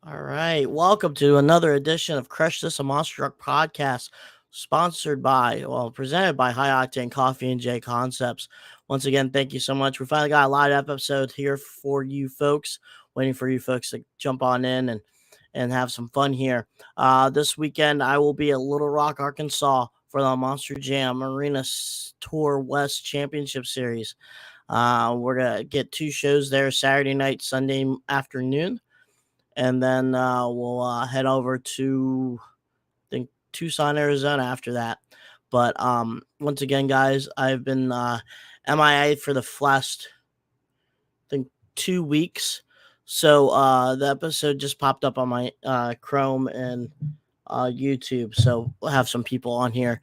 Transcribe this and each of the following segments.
All right. Welcome to another edition of Crush This, a Monster Truck podcast, presented by High Octane Coffee and J Concepts. Once again, thank you so much. We finally got a live episode here for you folks, waiting for you folks to jump on in and have some fun here. This weekend, I will be at Little Rock, Arkansas for the Monster Jam Arena Tour West Championship Series. We're going to get two shows there, Saturday night, Sunday afternoon. And then we'll head over to, I think, Tucson, Arizona after that. But once again, guys, I've been MIA for the last, I think, 2 weeks. So the episode just popped up on my Chrome and YouTube. So we'll have some people on here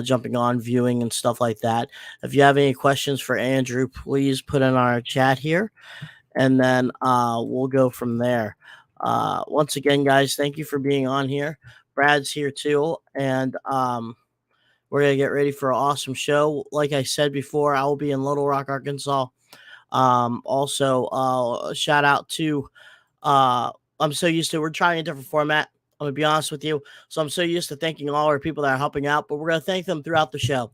jumping on, viewing, and stuff like that. If you have any questions for Andrew, please put in our chat here. And then we'll go from there. Once again, guys, thank you for being on here. Brad's here too, and we're gonna get ready for an awesome show. Like I said before, I will be in Little Rock, Arkansas. Also, shout out to I'm so used to we're trying a different format. I'm gonna be honest with you, so I'm so used to thanking all our people that are helping out, but we're gonna thank them throughout the show.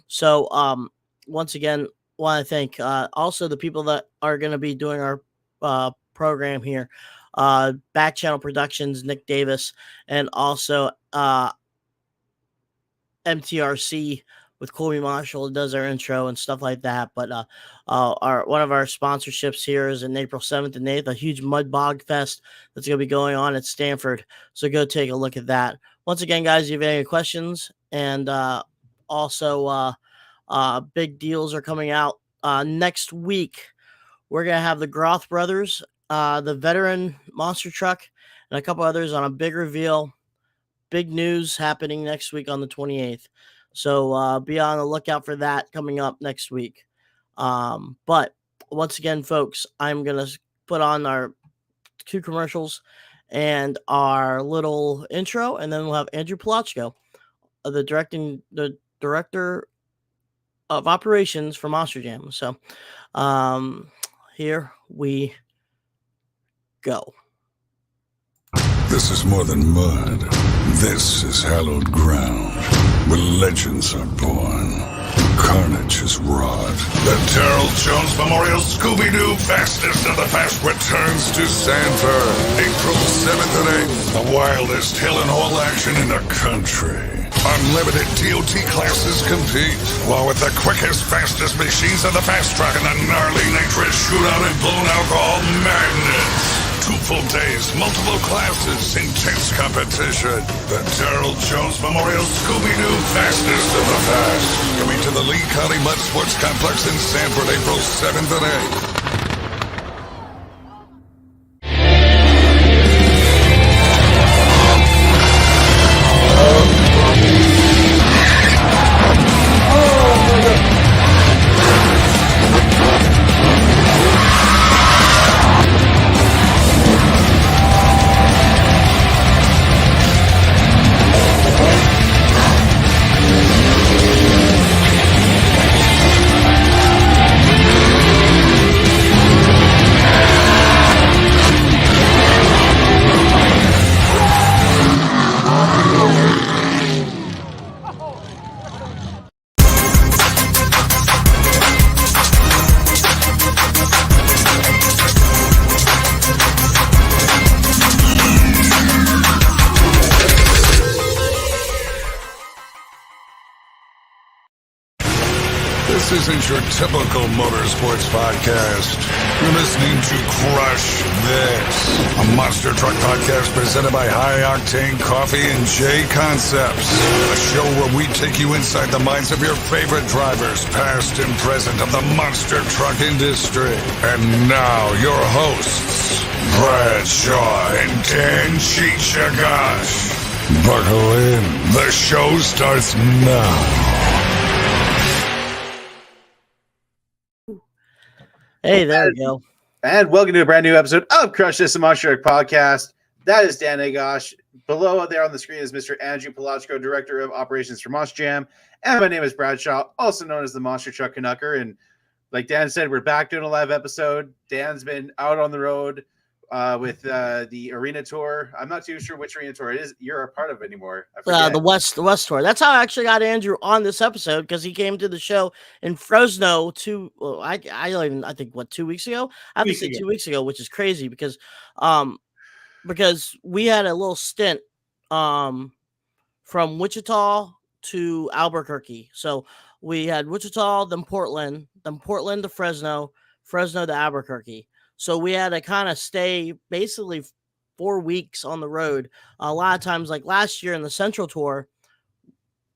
So once again, want to thank also the people that are going to be doing our program here. Back Channel Productions, Nick Davis, and also MTRC with Colby Marshall does our intro and stuff like that. But one of our sponsorships here is in April 7th and 8th, a huge mud bog fest that's going to be going on at Stanford. So go take a look at that. Once again, guys, if you have any questions, and also big deals are coming out next week. We're going to have the Groth brothers, the veteran monster truck, and a couple others on a big reveal. Big news happening next week on the 28th. So be on the lookout for that coming up next week. But once again, folks, I'm going to put on our 2 commercials and our little intro, and then we'll have Andrew Palochko, the director of operations for Monster Jam. So here we go. This is more than mud. This is hallowed ground, where legends are born. Carnage is wrought. The Terrell Jones Memorial Scooby-Doo Fastest of the Fast returns to Sanford, April 7th and 8th. The wildest hill and hole action in the country. Unlimited DOT classes compete, along with the quickest, fastest machines on the fast track and the gnarly nitrous shootout and blown alcohol madness. 2 full days, multiple classes, intense competition. The Terrell Jones Memorial Scooby-Doo Fastest of the Fast. Coming to the Lee County Mud Sports Complex in Sanford, April 7th and 8th. This isn't your typical motorsports podcast. You're listening to Crush This, a monster truck podcast presented by High Octane Coffee and J Concepts. A show where we take you inside the minds of your favorite drivers, past and present, of the monster truck industry. And now, your hosts, Brad Shaw and Dan Chichagash. Buckle in. The show starts now. Hey, there we go. And welcome to a brand new episode of Crush This, a Monster Truck podcast. That is Dan Agash. Below there on the screen is Mr. Andrew Palochko, Director of Operations for Monster Jam. And my name is Brad Shaw, also known as the Monster Truck Canucker. And like Dan said, we're back doing a live episode. Dan's been out on the road with the arena tour. I'm not too sure which arena tour it is you're a part of anymore. I forget. The West tour. That's how I actually got Andrew on this episode, because he came to the show in Fresno I think 2 weeks ago. I have to say 2 weeks ago, which is crazy because we had a little stint from Wichita to Albuquerque. So we had Wichita, then Portland to Fresno, Fresno to Albuquerque. So we had to kind of stay basically 4 weeks on the road. A lot of times, like last year in the Central Tour,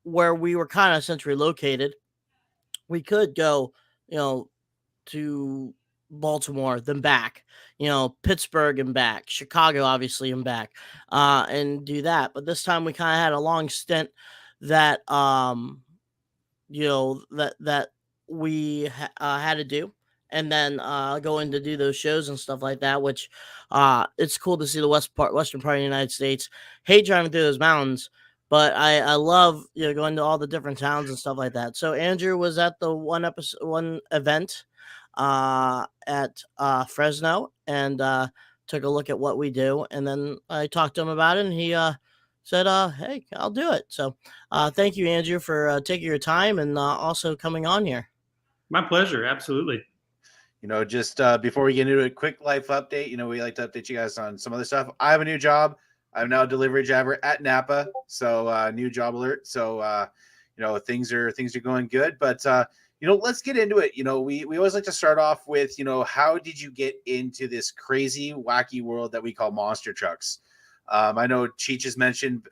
where we were kind of centrally located, we could go, to Baltimore, then back, Pittsburgh and back, Chicago, obviously, and back, and do that. But this time we kind of had a long stint that, that we had to do, and then going to do those shows and stuff like that, which it's cool to see the western part of the United States. Hate driving through those mountains, but I love going to all the different towns and stuff like that. So Andrew was at the one event at Fresno, and took a look at what we do, and then I talked to him about it, and he said, hey, I'll do it. So thank you, Andrew, for taking your time and also coming on here. My pleasure. Absolutely. Just before we get into a quick life update, we like to update you guys on some other stuff. I have a new job. I'm now a delivery driver at Napa. So new job alert. So, things are going good, but let's get into it. We always like to start off with, how did you get into this crazy, wacky world that we call monster trucks? I know Cheech has mentioned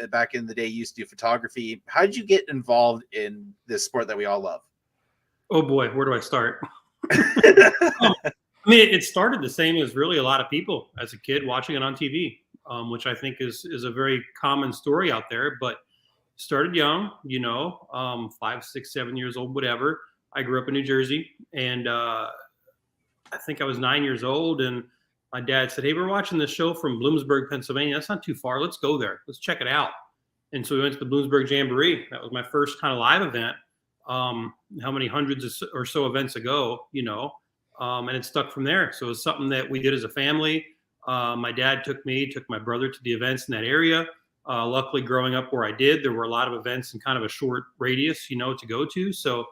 back in the day, you used to do photography. How did you get involved in this sport that we all love? Oh boy, where do I start? It started the same as really a lot of people as a kid watching it on TV, which I think is a very common story out there, but started young, 5, 6, 7 years old, whatever. I grew up in New Jersey, and I think I was 9 years old, and my dad said, hey, we're watching this show from Bloomsburg, Pennsylvania. That's not too far. Let's go there. Let's check it out. And so we went to the Bloomsburg Jamboree. That was my first kind of live event. How many hundreds or so events ago, and it stuck from there. So it was something that we did as a family. My dad took my brother to the events in that area. Luckily, growing up where I did, there were a lot of events in kind of a short radius, to go to. So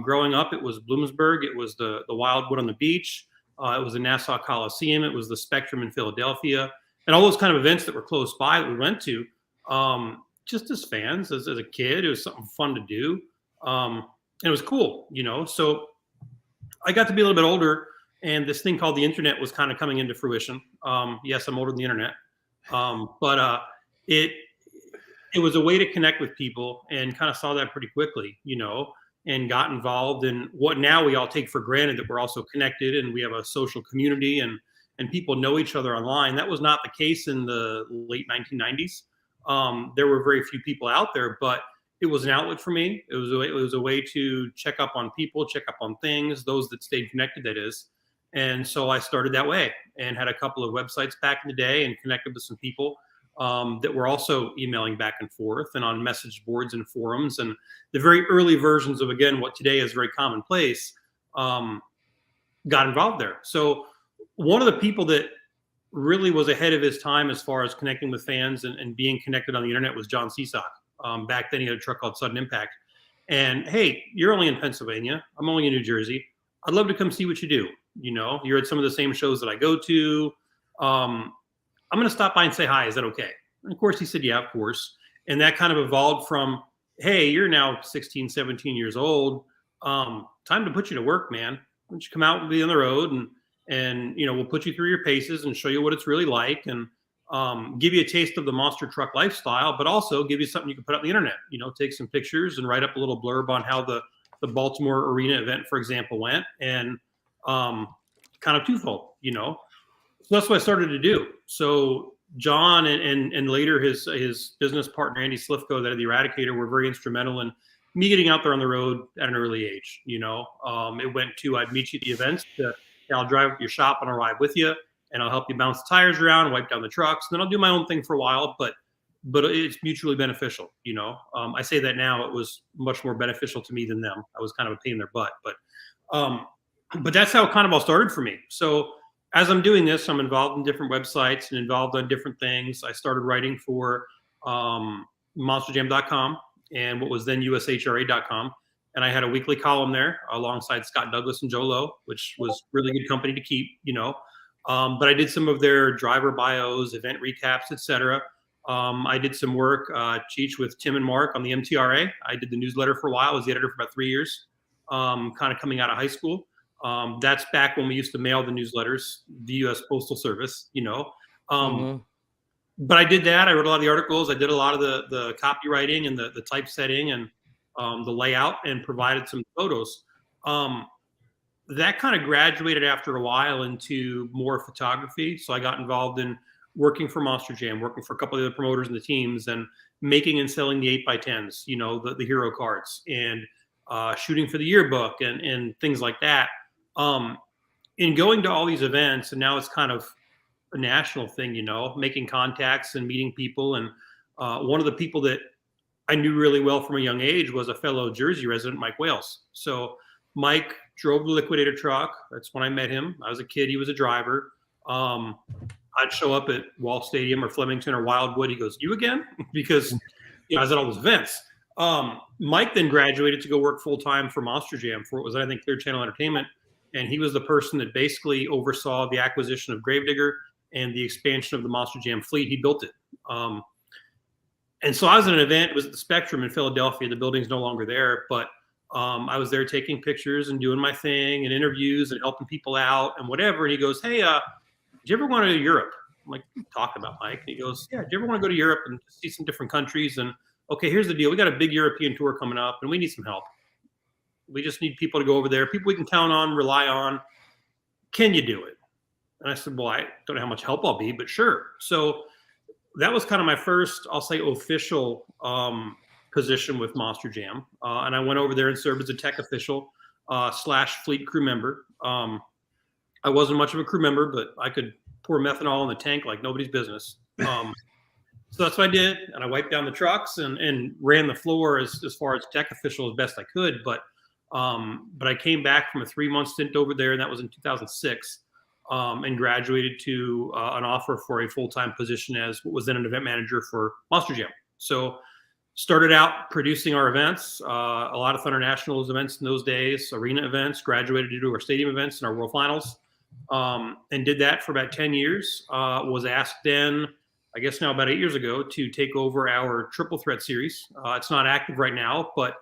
growing up, it was Bloomsburg. It was the Wildwood on the beach. It was the Nassau Coliseum. It was the Spectrum in Philadelphia, and all those kind of events that were close by that we went to. Just as fans, as a kid, it was something fun to do. And it was cool, So I got to be a little bit older, and this thing called the internet was kind of coming into fruition. Yes, I'm older than the internet, but it was a way to connect with people, and kind of saw that pretty quickly, and got involved in what now we all take for granted, that we're also connected and we have a social community and people know each other online. That was not the case in the late 1990s. There were very few people out there, but it was an outlet for me. It was a way to check up on people, check up on things, those that stayed connected, that is. And so I started that way, and had a couple of websites back in the day, and connected with some people that were also emailing back and forth, and on message boards and forums, and the very early versions of, again, what today is very commonplace, got involved there. So one of the people that really was ahead of his time as far as connecting with fans and being connected on the internet was John Seasock. Back then he had a truck called Sudden Impact. And hey, you're only in Pennsylvania. I'm only in New Jersey. I'd love to come see what you do. You're at some of the same shows that I go to. I'm going to stop by and say hi. Is that okay? And of course he said, yeah, of course. And that kind of evolved from, hey, you're now 16, 17 years old. Time to put you to work, man. Why don't you come out and be on the road, and we'll put you through your paces and show you what it's really like, and give you a taste of the monster truck lifestyle, but also give you something you can put on the internet, take some pictures and write up a little blurb on how the Baltimore arena event, for example, went, and kind of twofold, So that's what I started to do. So John and later his business partner, Andy Slifko, that had the Eradicator, were very instrumental in me getting out there on the road at an early age. It went to, I'd meet you at the events, I'll drive to your shop and I'll ride with you, and I'll help you bounce the tires around, wipe down the trucks. Then I'll do my own thing for a while, but it's mutually beneficial. I say that now, it was much more beneficial to me than them. I was kind of a pain in their butt, but that's how it kind of all started for me. So as I'm doing this, I'm involved in different websites and involved on different things. I started writing for monsterjam.com and what was then ushra.com. And I had a weekly column there alongside Scott Douglas and Joe Lowe, which was really good company to keep, but I did some of their driver bios, event recaps, etc. I did some work, Cheech, with Tim and Mark on the MTRA. I did the newsletter for a while. I was the editor for about 3 years, kind of coming out of high school. That's back when we used to mail the newsletters, the U.S. Postal Service, But I did that. I wrote a lot of the articles. I did a lot of the copywriting and the typesetting and the layout, and provided some photos. That kind of graduated after a while into more photography. So I got involved in working for Monster Jam, working for a couple of the promoters and the teams, and making and selling the 8x10s, the hero cards, and shooting for the yearbook and things like that. In going to all these events, and now it's kind of a national thing, making contacts and meeting people. And one of the people that I knew really well from a young age was a fellow Jersey resident, Mike Wales. So Mike drove the liquidator truck. That's when I met him. I was a kid. He was a driver. I'd show up at Wall Stadium or Flemington or Wildwood. He goes, "You again?" Because I was at all those events. Mike then graduated to go work full time for Monster Jam for what was, I think, Clear Channel Entertainment. And he was the person that basically oversaw the acquisition of Gravedigger and the expansion of the Monster Jam fleet. He built it. And so I was at an event. It was at the Spectrum in Philadelphia. The building's no longer there, but I was there taking pictures and doing my thing and interviews and helping people out and whatever. And he goes, "Hey, did you ever want to go to Europe?" I'm like, "Talking about, Mike?" And he goes, "Yeah, do you ever want to go to Europe and see some different countries? And okay, here's the deal. We got a big European tour coming up and we need some help. We just need people to go over there, people we can count on, rely on. Can you do it?" And I said, "Well, I don't know how much help I'll be, but sure." So that was kind of my first, I'll say, official position with Monster Jam. And I went over there and served as a tech official / fleet crew member. I wasn't much of a crew member, but I could pour methanol in the tank like nobody's business. So that's what I did. And I wiped down the trucks and ran the floor as far as tech official as best I could. But I came back from a 3-month stint over there, and that was in 2006. And graduated to an offer for a full-time position as what was then an event manager for Monster Jam. So started out producing our events, a lot of Thunder Nationals events in those days, arena events, graduated to do our stadium events and our World Finals, and did that for about 10 years. Was asked then, I guess now about 8 years ago, to take over our Triple Threat series. It's not active right now, but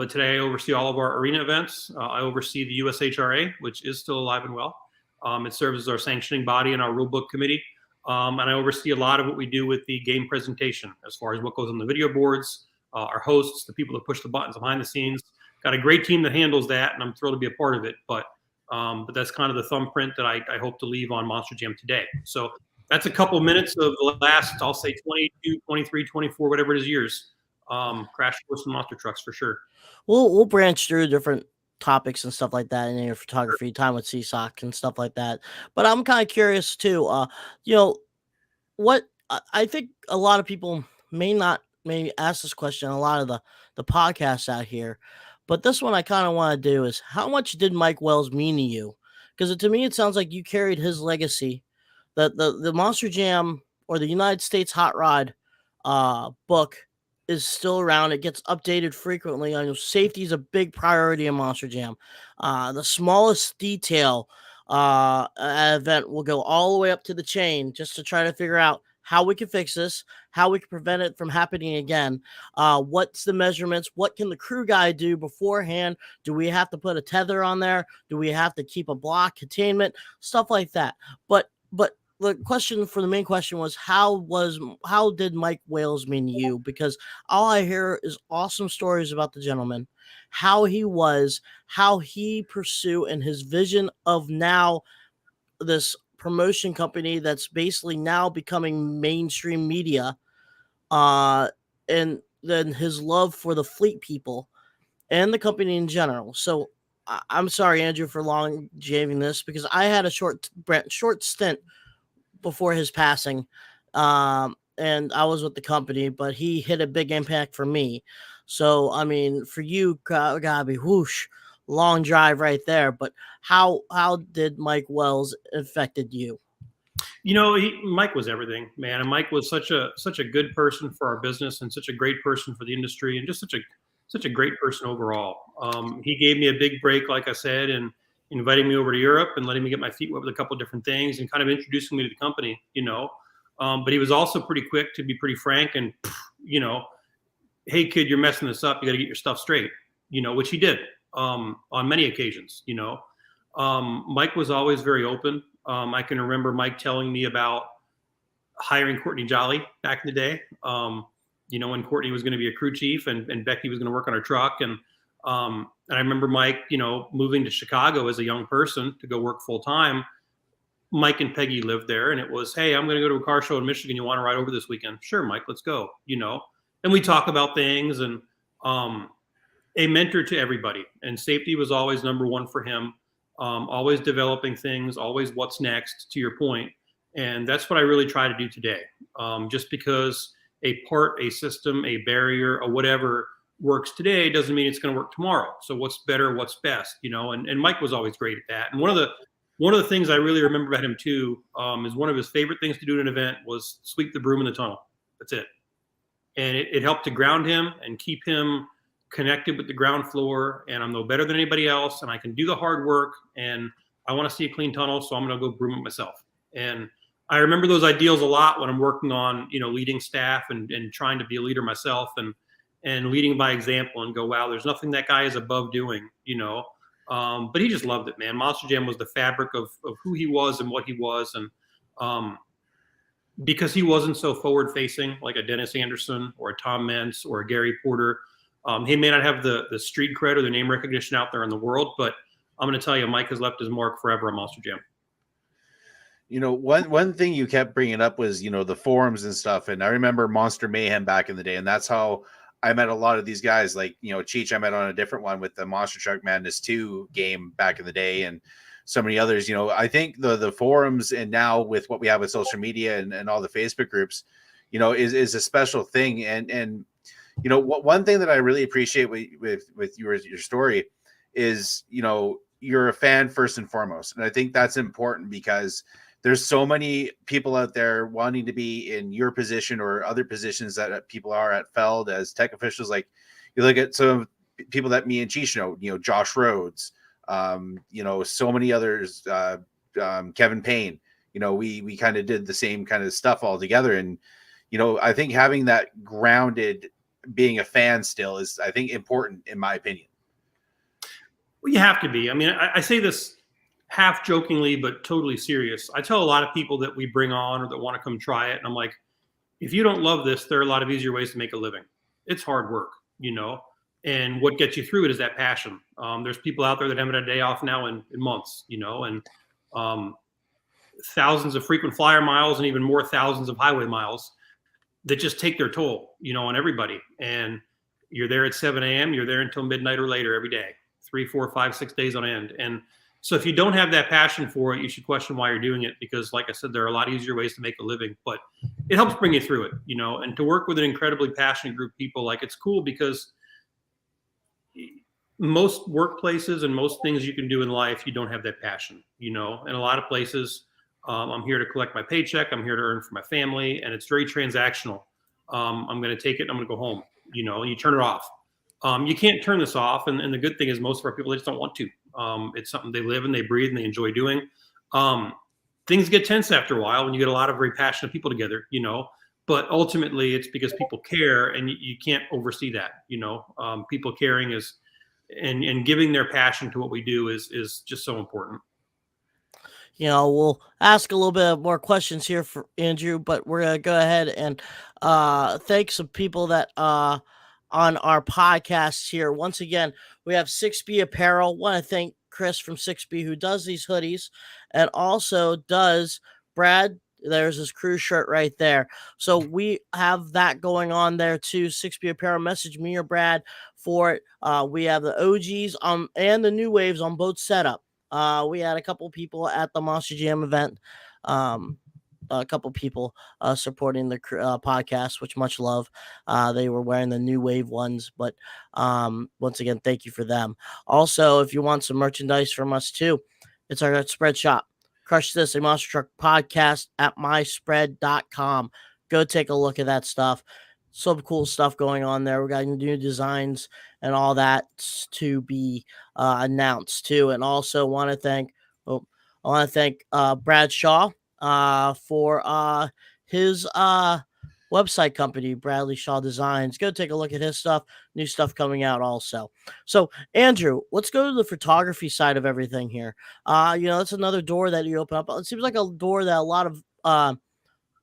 today I oversee all of our arena events. I oversee the USHRA, which is still alive and well. It serves as our sanctioning body and our rulebook committee. And I oversee a lot of what we do with the game presentation, as far as what goes on the video boards, our hosts, the people that push the buttons behind the scenes. Got a great team that handles that, and I'm thrilled to be a part of it. But that's kind of the thumbprint that I hope to leave on Monster Jam today. So that's a couple minutes of the last, I'll say, 22, 23, 24, whatever it is, years. Crash course and monster trucks for sure. We'll branch through different topics and stuff like that in your photography, time with CSOC and stuff like that. But I'm kind of curious too. What I think a lot of people may ask this question. A lot of the podcasts out here, but this one I kind of want to do is, how much did Mike Wells mean to you? Because to me, it sounds like you carried his legacy. The Monster Jam, or the United States Hot Rod book, is still around. It gets updated frequently. I know safety is a big priority in Monster Jam. The smallest detail event will go all the way up to the chain, just to try to figure out how we can fix this, how we can prevent it from happening again. What's the measurements? What can the crew guy do beforehand? Do we have to put a tether on there? Do we have to keep a block containment? Stuff like that. But the main question was, how did Mike Wales mean to you? Because all I hear is awesome stories about the gentleman, how he pursued, and his vision of now this promotion company that's basically now becoming mainstream media, and then his love for the fleet people and the company in general. So I'm sorry, Andrew, for long javing this, because I had a short stint before his passing, and I was with the company, but he hit a big impact for me. So I mean, for you, gotta be whoosh, long drive right there. But how did Mike Wells affected you? Mike was everything, man. And Mike was such a good person for our business and such a great person for the industry and just such a great person overall. He gave me a big break, like I said, and inviting me over to Europe and letting me get my feet wet with a couple of different things and kind of introducing me to the company, But he was also pretty quick to be pretty frank and, hey, kid, you're messing this up. You got to get your stuff straight, which he did on many occasions, Mike was always very open. I can remember Mike telling me about hiring Courtney Jolly back in the day. When Courtney was going to be a crew chief and Becky was going to work on her truck. And I remember Mike, moving to Chicago as a young person to go work full time. Mike and Peggy lived there, and it was, hey, I'm going to go to a car show in Michigan. You want to ride over this weekend? Sure, Mike, let's go. And we talk about things and a mentor to everybody. And safety was always number one for him. Always developing things, always what's next, to your point. And that's what I really try to do today. Just because a part, a system, a barrier, or whatever works today doesn't mean it's going to work tomorrow. So what's better, what's best, and Mike was always great at that. And one of the things I really remember about him too, is one of his favorite things to do at an event was sweep the broom in the tunnel. That's it. And it helped to ground him and keep him connected with the ground floor, and I'm no better than anybody else, and I can do the hard work, and I want to see a clean tunnel, so I'm going to go broom it myself. And I remember those ideals a lot when I'm working on, leading staff and trying to be a leader myself and leading by example and go, wow, there's nothing that guy is above doing, but he just loved it, man. Monster Jam was the fabric of who he was and what he was. And because he wasn't so forward facing like a Dennis Anderson or a Tom Mentz or a Gary Porter, he may not have the street cred or the name recognition out there in the world, but I'm going to tell you, Mike has left his mark forever on Monster Jam. One thing you kept bringing up was, the forums and stuff. And I remember Monster Mayhem back in the day. And that's how I met a lot of these guys. Like, Cheech, I met on a different one with the Monster Truck Madness 2 game back in the day. And so many others, I think the forums and now with what we have with social media and all the Facebook groups, is a special thing. And one thing that I really appreciate with your story is, you're a fan first and foremost. And I think that's important because there's so many people out there wanting to be in your position or other positions that people are at Feld as tech officials. Like you look at some people that me and Cheech know, Josh Rhodes, so many others, Kevin Payne, we kind of did the same kind of stuff all together. And, I think having that grounded being a fan still is, I think, important in my opinion. Well, you have to be. I mean, I say this half jokingly, but totally serious. I tell a lot of people that we bring on or that want to come try it. And I'm like, if you don't love this, there are a lot of easier ways to make a living. It's hard work, and what gets you through it is that passion. There's people out there that haven't had a day off now in months, and thousands of frequent flyer miles and even more thousands of highway miles that just take their toll, on everybody. And you're there at 7 a.m., you're there until midnight or later every day, 3, 4, 5, 6 days on end. And so if you don't have that passion for it, you should question why you're doing it, because like I said, there are a lot easier ways to make a living, but it helps bring you through it, and to work with an incredibly passionate group of people, like it's cool because most workplaces and most things you can do in life, you don't have that passion, and a lot of places, I'm here to collect my paycheck. I'm here to earn for my family. And it's very transactional. I'm going to take it and I'm going to go home, and you turn it off. You can't turn this off. And the good thing is most of our people, they just don't want to. It's something they live and they breathe and they enjoy doing. Things get tense after a while when you get a lot of very passionate people together, but ultimately it's because people care and you can't oversee that, people caring is, and giving their passion to what we do is just so important. We'll ask a little bit more questions here for Andrew, but we're going to go ahead and thank some people that on our podcast here. Once again, we have 6B Apparel. Want to thank Chris from 6B who does these hoodies and also does Brad. There's his crew shirt right there. So we have that going on there too. 6B Apparel, message me or Brad for it. We have the OGs and the new waves on both setup. We had a couple people at the Monster Jam event a couple people supporting the podcast, which much love. They were wearing the New Wave ones, but once again, thank you for them. Also, if you want some merchandise from us too, it's our spread shop. Crush This, a Monster Truck podcast at myspread.com. Go take a look at that stuff. Some cool stuff going on there. We got new designs and all that to be announced too. And also want to thank Brad Shaw for his website company, Bradley Shaw Designs. Go take a look at his stuff. New stuff coming out also. So, Andrew, let's go to the photography side of everything here. That's another door that you open up. It seems like a door that a lot of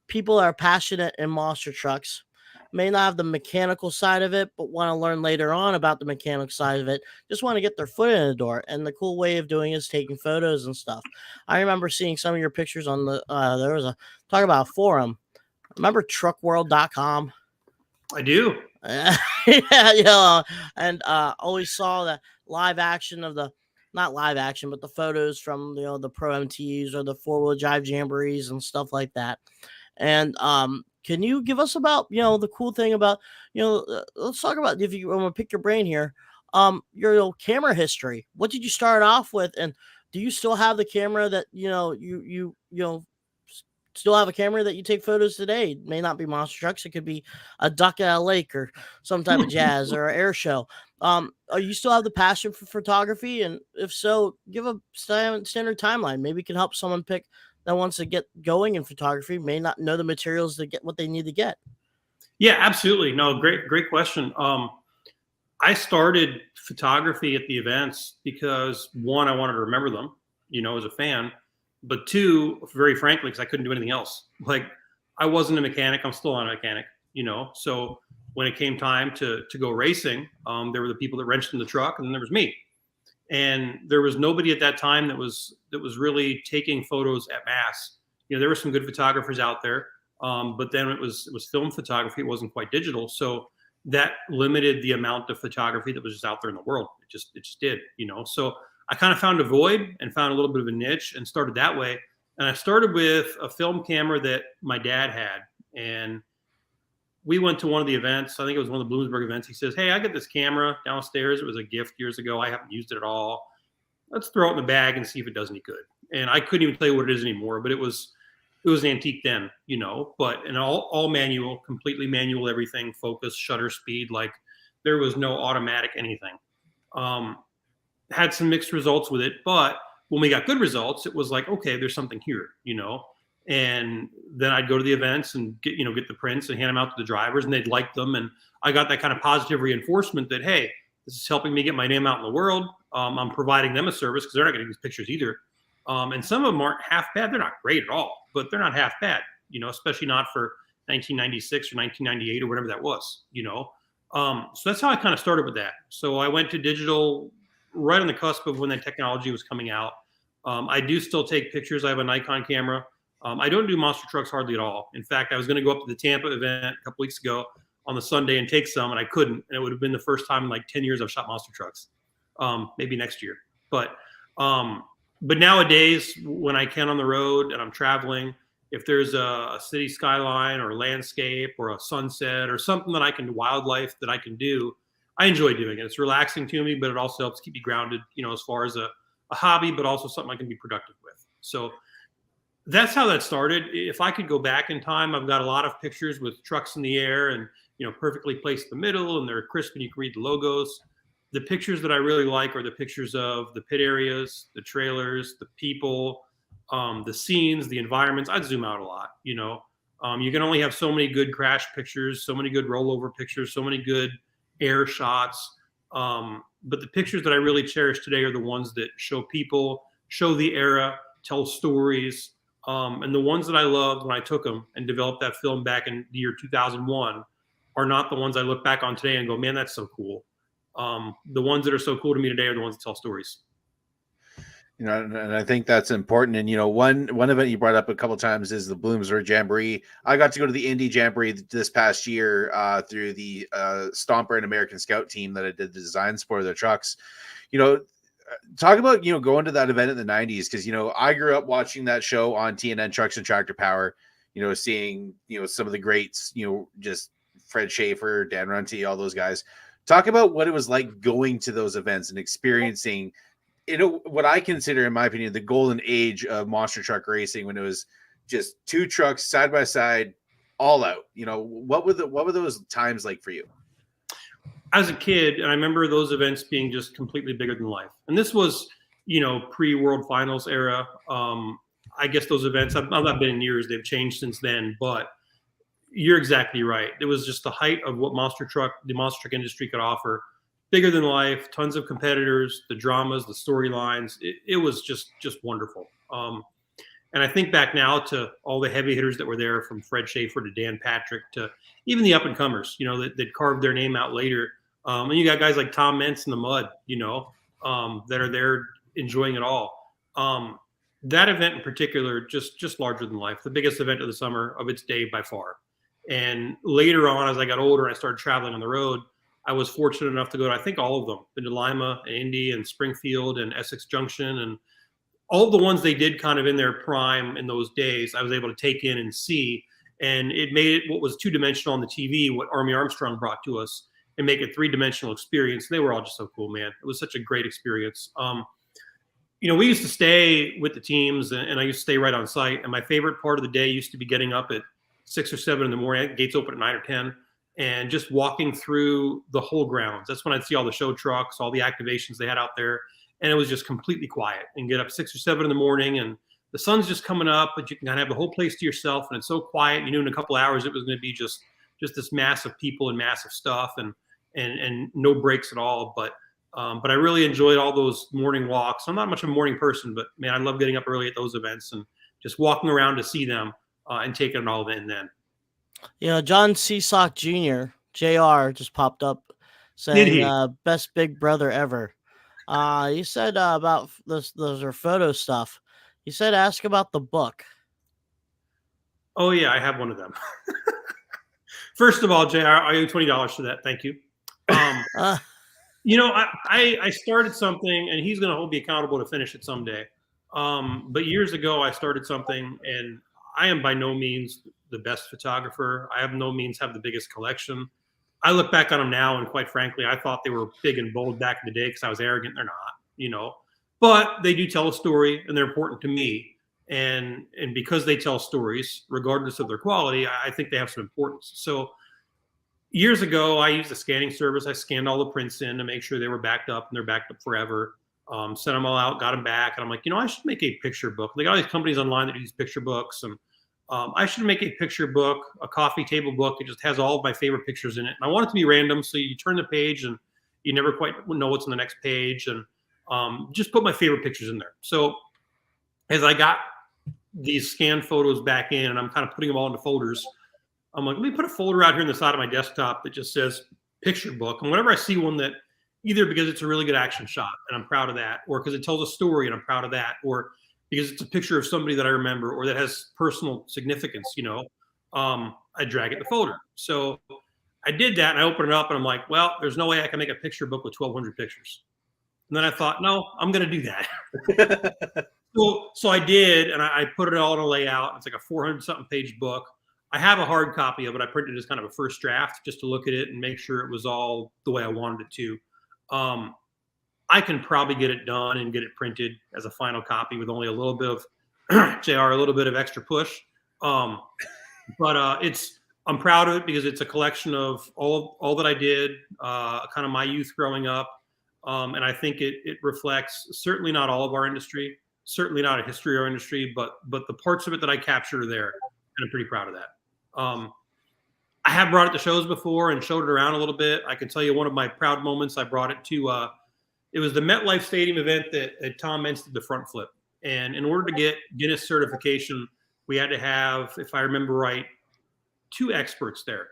people that are passionate in monster trucks may not have the mechanical side of it, but want to learn later on about the mechanical side of it. Just want to get their foot in the door. And the cool way of doing it is taking photos and stuff. I remember seeing some of your pictures on there was a talk about a forum. Remember truckworld.com? I do. Yeah, and always saw the live action of not live action, but the photos from the Pro MTs or the 4-wheel drive jamborees and stuff like that. And can you give us about the cool thing about let's talk about, if you want to pick your brain here, your camera history. What did you start off with, and do you still have the camera that you still have a camera that you take photos today? It may not be monster trucks. It could be a duck at a lake or some type of jazz or air show. Are you still have the passion for photography? And if so, give a standard timeline. Maybe it can help someone pick that wants to get going in photography, may not know the materials to get what they need to get. Yeah, absolutely. No, great question. I started photography at the events because, one, I wanted to remember them, as a fan. But two, very frankly, because I couldn't do anything else. Like, I wasn't a mechanic. I'm still not a mechanic, So when it came time to go racing, there were the people that wrenched in the truck, and then there was me. And there was nobody at that time that was really taking photos at mass. There were some good photographers out there, but then it was film photography. It wasn't quite digital, so that limited the amount of photography that was just out there in the world. It just did, So I kind of found a void and found a little bit of a niche and started that way. And I started with a film camera that my dad had, and we went to one of the events. I think it was one of the Bloomsburg events. He says, "Hey, I got this camera downstairs. It was a gift years ago. I haven't used it at all. Let's throw it in the bag and see if it does any good." And I couldn't even tell you what it is anymore, but it was an antique then, but an all manual, completely manual, everything, focus, shutter speed. Like, there was no automatic anything. Had some mixed results with it, but when we got good results, it was like, okay, there's something here, And then I'd go to the events and get the prints and hand them out to the drivers, and they'd like them. And I got that kind of positive reinforcement that, hey, this is helping me get my name out in the world. I'm providing them a service because they're not getting these pictures either. And some of them aren't half bad. They're not great at all, but they're not half bad, especially not for 1996 or 1998 or whatever that was, So that's how I kind of started with that. So I went to digital right on the cusp of when that technology was coming out. I do still take pictures. I have a Nikon camera. I don't do monster trucks hardly at all. In fact, I was going to go up to the Tampa event a couple weeks ago on the Sunday and take some, and I couldn't. And it would have been the first time in like 10 years I've shot monster trucks. Maybe next year. But nowadays, when I can on the road and I'm traveling, if there's a city skyline or a landscape or a sunset or something that I can, wildlife that I can do, I enjoy doing it. It's relaxing to me, but it also helps keep me grounded, as far as a hobby, but also something I can be productive with. So that's how that started. If I could go back in time, I've got a lot of pictures with trucks in the air and, perfectly placed in the middle, and they're crisp and you can read the logos. The pictures that I really like are the pictures of the pit areas, the trailers, the people, the scenes, the environments. I'd zoom out a lot, you can only have so many good crash pictures, so many good rollover pictures, so many good air shots. But the pictures that I really cherish today are the ones that show people, show the era, tell stories. And the ones that I loved when I took them and developed that film back in the year 2001 are not the ones I look back on today and go, man, that's so cool. The ones that are so cool to me today are the ones that tell stories. And I think that's important. And, one event you brought up a couple of times is the Bloomsburg Jamboree. I got to go to the Indy Jamboree this past year through the Stomper and American Scout team that I did the designs for their trucks. talk about, going to that event in the 90s, because, I grew up watching that show on TNN Trucks and Tractor Power, seeing, some of the greats, just Fred Schaefer, Dan Runte, all those guys. Talk about what it was like going to those events and experiencing, what I consider, in my opinion, the golden age of monster truck racing, when it was just two trucks side by side, all out. What were those times like for you? As a kid, and I remember those events being just completely bigger than life. And this was, pre-World Finals era. I guess those events, I've not been in years, they've changed since then, but you're exactly right. It was just the height of what the monster truck industry could offer. Bigger than life, tons of competitors, the dramas, the storylines. It was just wonderful. And I think back now to all the heavy hitters that were there, from Fred Schaefer to Dan Patrick to even the up and comers, that carved their name out later. And you got guys like Tom Mentz in the mud, that are there enjoying it all. That event in particular, just larger than life, the biggest event of the summer of its day by far. And later on, as I got older and I started traveling on the road, I was fortunate enough to go to, I think, all of them. Been to Lima and Indy and Springfield and Essex Junction, and all the ones they did kind of in their prime in those days, I was able to take in and see. And it made it what was two-dimensional on the TV, what Army Armstrong brought to us, and make it three-dimensional experience. They were all just so cool, man. It was such a great experience. We used to stay with the teams, and I used to stay right on site. And my favorite part of the day used to be getting up at 6 or 7 in the morning. Gates open at 9 or 10, and just walking through the whole grounds. That's when I'd see all the show trucks, all the activations they had out there. And it was just completely quiet, and get up 6 or 7 in the morning, and the sun's just coming up, but you can kind of have the whole place to yourself. And it's so quiet. You knew in a couple of hours it was going to be just this mass of people and massive stuff, and no breaks at all. But I really enjoyed all those morning walks. I'm not much of a morning person, but man, I love getting up early at those events and just walking around to see them and taking it all in then. John Seasock Jr., JR, just popped up saying best Big Brother ever. You said about those are photo stuff. You said ask about the book. Oh yeah, I have one of them. First of all, JR, I owe $20 for that. Thank you. I started something, and he's going to hold me accountable to finish it someday. But years ago, I started something, and I am by no means the best photographer. I have no means have the biggest collection. I look back on them now, and quite frankly, I thought they were big and bold back in the day because I was arrogant. They're not, but they do tell a story, and they're important to me. And because they tell stories, regardless of their quality, I think they have some importance. So years ago, I used a scanning service. I scanned all the prints in to make sure they were backed up, and they're backed up forever. Sent them all out, got them back. And I'm like, I should make a picture book. They got all these companies online that do these picture books, and I should make a picture book, a coffee table book. It just has all of my favorite pictures in it. And I want it to be random. So you turn the page and you never quite know what's on the next page. And just put my favorite pictures in there. So as I got these scanned photos back in, and I'm kind of putting them all into folders, I'm like, let me put a folder out here on the side of my desktop that just says picture book. And whenever I see one that, either because it's a really good action shot and I'm proud of that, or because it tells a story and I'm proud of that, or because it's a picture of somebody that I remember or that has personal significance, I drag it in the folder. So I did that, and I opened it up, and I'm like, well, there's no way I can make a picture book with 1,200 pictures. And then I thought, no, I'm going to do that. So I did, and I put it all in a layout. It's like a 400-something page book. I have a hard copy of it. I printed it as kind of a first draft just to look at it and make sure it was all the way I wanted it to. I can probably get it done and get it printed as a final copy with only a little bit of JR, a little bit of extra push. But I'm proud of it because it's a collection of all that I did, kind of my youth growing up. And I think it reflects certainly not all of our industry, certainly not a history of our industry, but the parts of it that I capture are there, and I'm pretty proud of that. I have brought it to shows before and showed it around a little bit. I can tell you one of my proud moments. I brought it to it was the MetLife Stadium event that Tom Mentz did the front flip. And in order to get Guinness certification, we had to have, if I remember right, 2 experts there,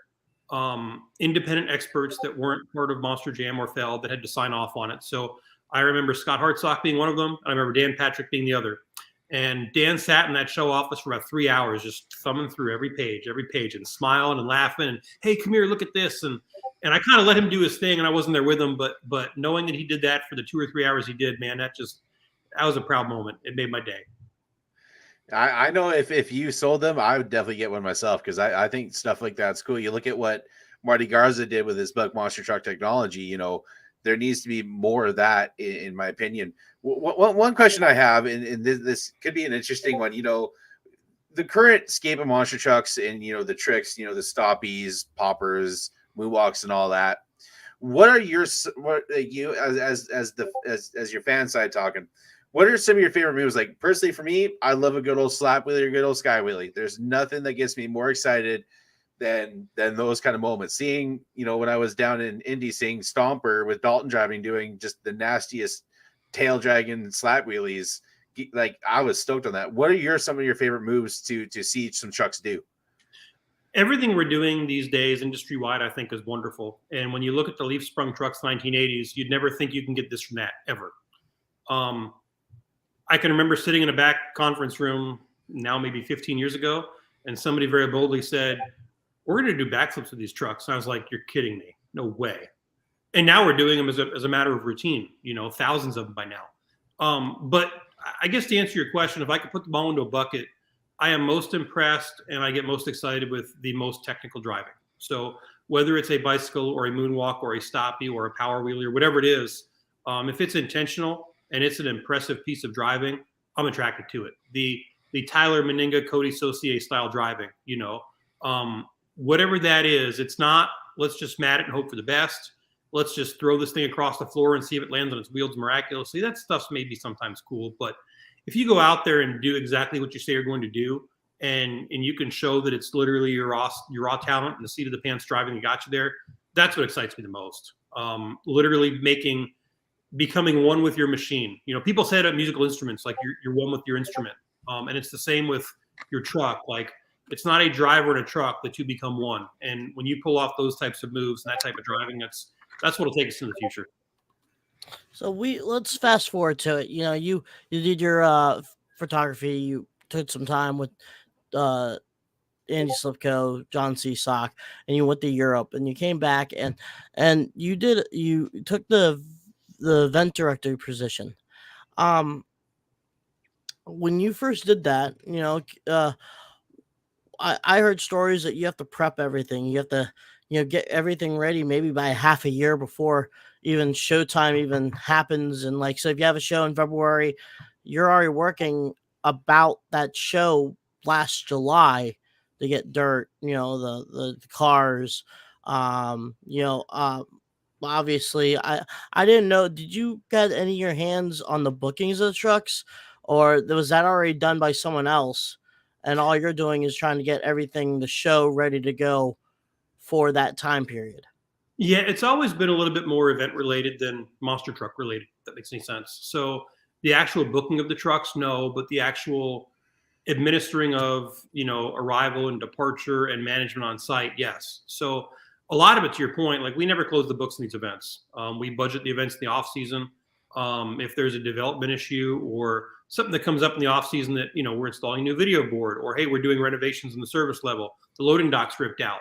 independent experts that weren't part of Monster Jam or Feld that had to sign off on it. So I remember Scott Hartsock being one of them, and I remember Dan Patrick being the other. And Dan sat in that show office for about 3 hours, just thumbing through every page, and smiling and laughing. And hey, come here, look at this. And I kind of let him do his thing, and I wasn't there with him. But knowing that he did that for the 2 or 3 hours he did, man, that was a proud moment. It made my day. I know if you sold them, I would definitely get one myself, because I think stuff like that's cool. You look at what Marty Garza did with his Buck Monster Truck technology. You know, there needs to be more of that, in my opinion. One question I have, and this could be an interesting one. You know, the current scape of monster trucks and, you know, the tricks, you know, the stoppies, poppers, moonwalks, and all that. What are your you as your fan side talking? What are some of your favorite moves? Like, personally, for me, I love a good old slap wheelie or good old sky wheelie. There's nothing that gets me more excited than those kind of moments. Seeing, you know, when I was down in Indy, seeing Stomper with Dalton driving, doing just the nastiest tail dragging slap wheelies, like, I was stoked on that. What are some of your favorite moves to see some trucks do? Everything we're doing these days, industry wide, I think is wonderful. And when you look at the leaf sprung trucks, 1980s, you'd never think you can get this from that ever. I can remember sitting in a back conference room now, maybe 15 years ago, and somebody very boldly said, "We're going to do backflips with these trucks." And I was like, "You're kidding me. No way." And now we're doing them as a matter of routine, you know, thousands of them by now. But I guess to answer your question, if I could put the ball into a bucket, I am most impressed and I get most excited with the most technical driving. So whether it's a bicycle or a moonwalk or a stoppie or a power wheelie or whatever it is, if it's intentional and it's an impressive piece of driving, I'm attracted to it. The Tyler Meninga, Cody Saucier style driving, you know, whatever that is, it's not, let's just mat it and hope for the best. Let's just throw this thing across the floor and see if it lands on its wheels miraculously. That stuff's maybe sometimes cool, but if you go out there and do exactly what you say you're going to do, and you can show that it's literally your raw talent and the seat of the pants driving that got you there, that's what excites me the most. Literally becoming one with your machine. You know, people say about musical instruments, like you're one with your instrument. And it's the same with your truck. Like, it's not a driver in a truck that you become one. And when you pull off those types of moves and that type of driving, that's what'll take us in the future. So let's fast forward to it. You know, you did your photography. You took some time with Andy Slipko, John Seasock, and you went to Europe, and you came back and you took the event director position. When you first did that, you know, I heard stories that you have to prep everything. You have to, you know, get everything ready maybe by half a year before even showtime even happens. And like, so if you have a show in February, you're already working about that show last July to get dirt, you know, the cars, you know, obviously I didn't know, did you get any of your hands on the bookings of the trucks, or was that already done by someone else? And all you're doing is trying to get everything, the show, ready to go for that time period. Yeah, it's always been a little bit more event related than monster truck related, if that makes any sense. So the actual booking of the trucks, no, but the actual administering of, you know, arrival and departure and management on site, yes. So a lot of it, to your point, like, we never close the books in these events. We budget the events in the off season. If there's a development issue or something that comes up in the off season that, you know, we're installing a new video board, or hey, we're doing renovations in the service level, the loading dock's ripped out,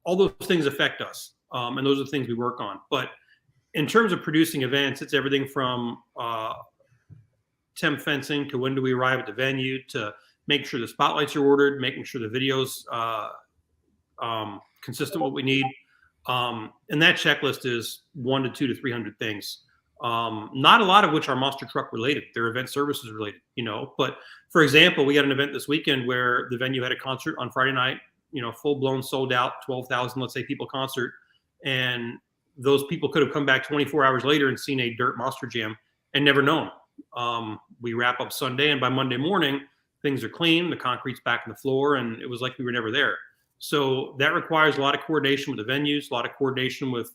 all those things affect us. And those are the things we work on. But in terms of producing events, it's everything from temp fencing to when do we arrive at the venue, to make sure the spotlights are ordered, making sure the video's consistent with what we need. And that checklist is 100 to 200 to 300 things. Not a lot of which are monster truck related. They're event services related, you know. But for example, we had an event this weekend where the venue had a concert on Friday night, you know, full blown, sold out, 12,000, let's say, people concert. And those people could have come back 24 hours later and seen a dirt monster jam and never known. We wrap up Sunday, and by Monday morning, things are clean, the concrete's back on the floor, and it was like we were never there. So that requires a lot of coordination with the venues, a lot of coordination with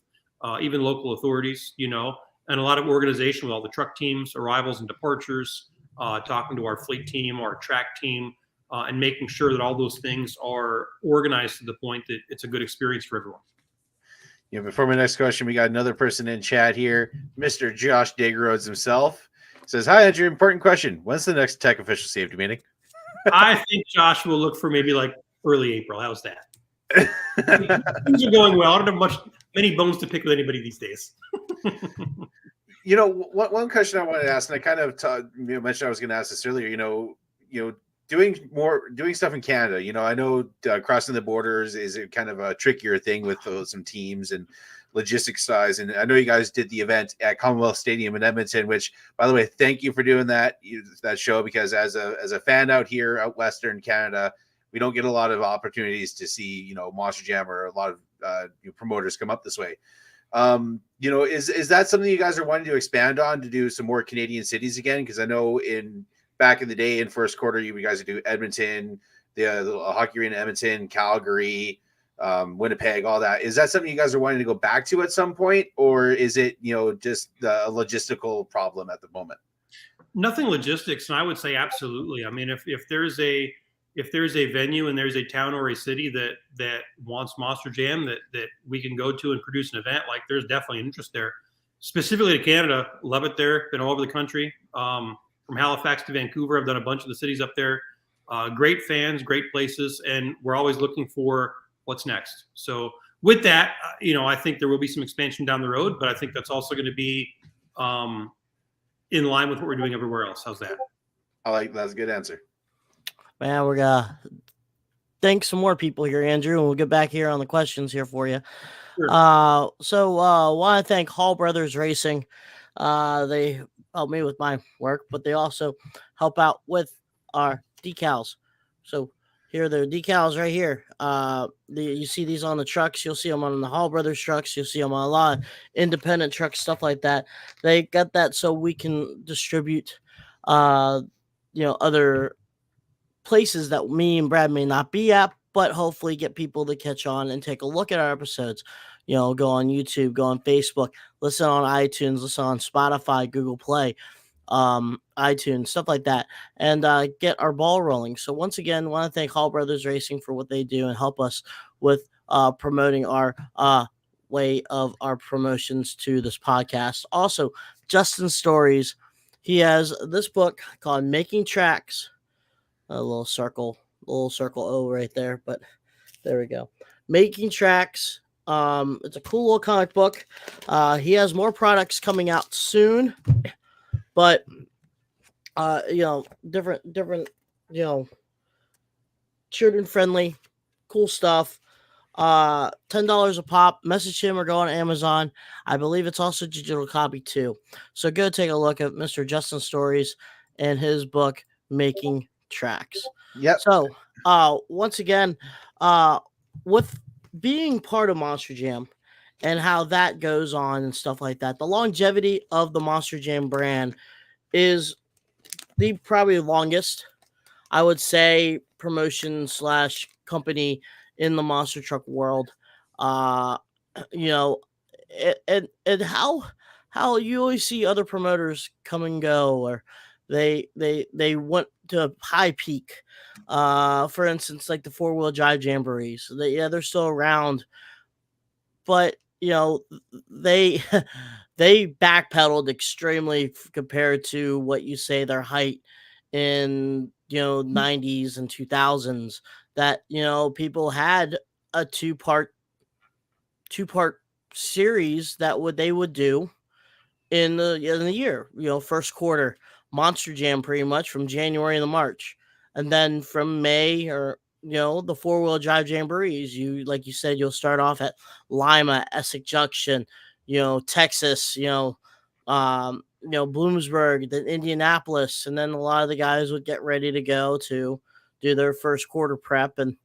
even local authorities, you know, and a lot of organization with all the truck teams, arrivals and departures, talking to our fleet team, our track team, and making sure that all those things are organized to the point that it's a good experience for everyone. You know, before my next question, we got another person in chat here, Mr. Josh Dageroads himself. Says, hi, Andrew. Important question. When's the next tech official safety meeting? I think Josh will look for maybe like early April. How's that? Things are going well. I don't have many bones to pick with anybody these days. One question I wanted to ask, and I kind of mentioned I was going to ask this earlier. Doing stuff in Canada. I know crossing the borders is a kind of a trickier thing with some teams and logistics size. And I know you guys did the event at Commonwealth Stadium in Edmonton, which, by the way, thank you for doing that show, because as a fan out here out Western Canada, we don't get a lot of opportunities to see Monster Jam, or a lot of promoters come up this way. Is that something you guys are wanting to expand on, to do some more Canadian cities again? Because I know back in the day in first quarter, you guys would do Edmonton, the hockey arena, Edmonton, Calgary, Winnipeg, all that. Is that something you guys are wanting to go back to at some point, or is it just a logistical problem at the moment? Nothing logistics, and I would say absolutely. I mean, if there's a venue and there's a town or a city that wants Monster Jam that we can go to and produce an event, like, there's definitely an interest there. Specifically to Canada, love it there. Been all over the country, from Halifax to Vancouver. I've done a bunch of the cities up there. Great fans, great places, and we're always looking for what's next. So with that, I think there will be some expansion down the road, but I think that's also going to be in line with what we're doing everywhere else. How's that? I like that's a good answer. Man, we're gonna thank some more people here, Andrew, and we'll get back here on the questions here for you. Sure. Want to thank Hall Brothers Racing. They help me with my work, but they also help out with our decals. So here are the decals right here. You see these on the trucks. You'll see them on the Hall Brothers trucks. You'll see them on a lot of independent trucks, stuff like that. They got that so we can distribute, other places that me and Brad may not be at, but hopefully get people to catch on and take a look at our episodes. Go on YouTube, go on Facebook, listen on iTunes, listen on Spotify, Google Play, iTunes, stuff like that, and get our ball rolling. So once again, want to thank Hall Brothers Racing for what they do and help us with promoting our way of our promotions to this podcast. Also, Justin Stories, he has this book called Making Tracks. A little circle O right there, but there we go. Making Tracks. It's a cool little comic book. He has more products coming out soon, but different, children friendly, cool stuff. $10 a pop. Message him or go on Amazon. I believe it's also digital copy too. So go take a look at Mr. Justin Stories and his book Making Tracks. Yep. So once again, with being part of Monster Jam and how that goes on and stuff like that, the longevity of the Monster Jam brand is the probably longest, I would say, promotion / company in the monster truck world. And how you always see other promoters come and go, or they went to high peak. For instance, like the 4-wheel drive jamborees. They're still around, but they they backpedaled extremely compared to what you say their height in 90s and 2000s. That people had a two-part series that they would do in the year. First quarter Monster Jam, pretty much from January to March, and then from May, or the 4-wheel drive jamborees. Like you said, you'll start off at Lima, Essex Junction, Texas, Bloomsburg, then Indianapolis, and then a lot of the guys would get ready to go to do their first quarter prep, and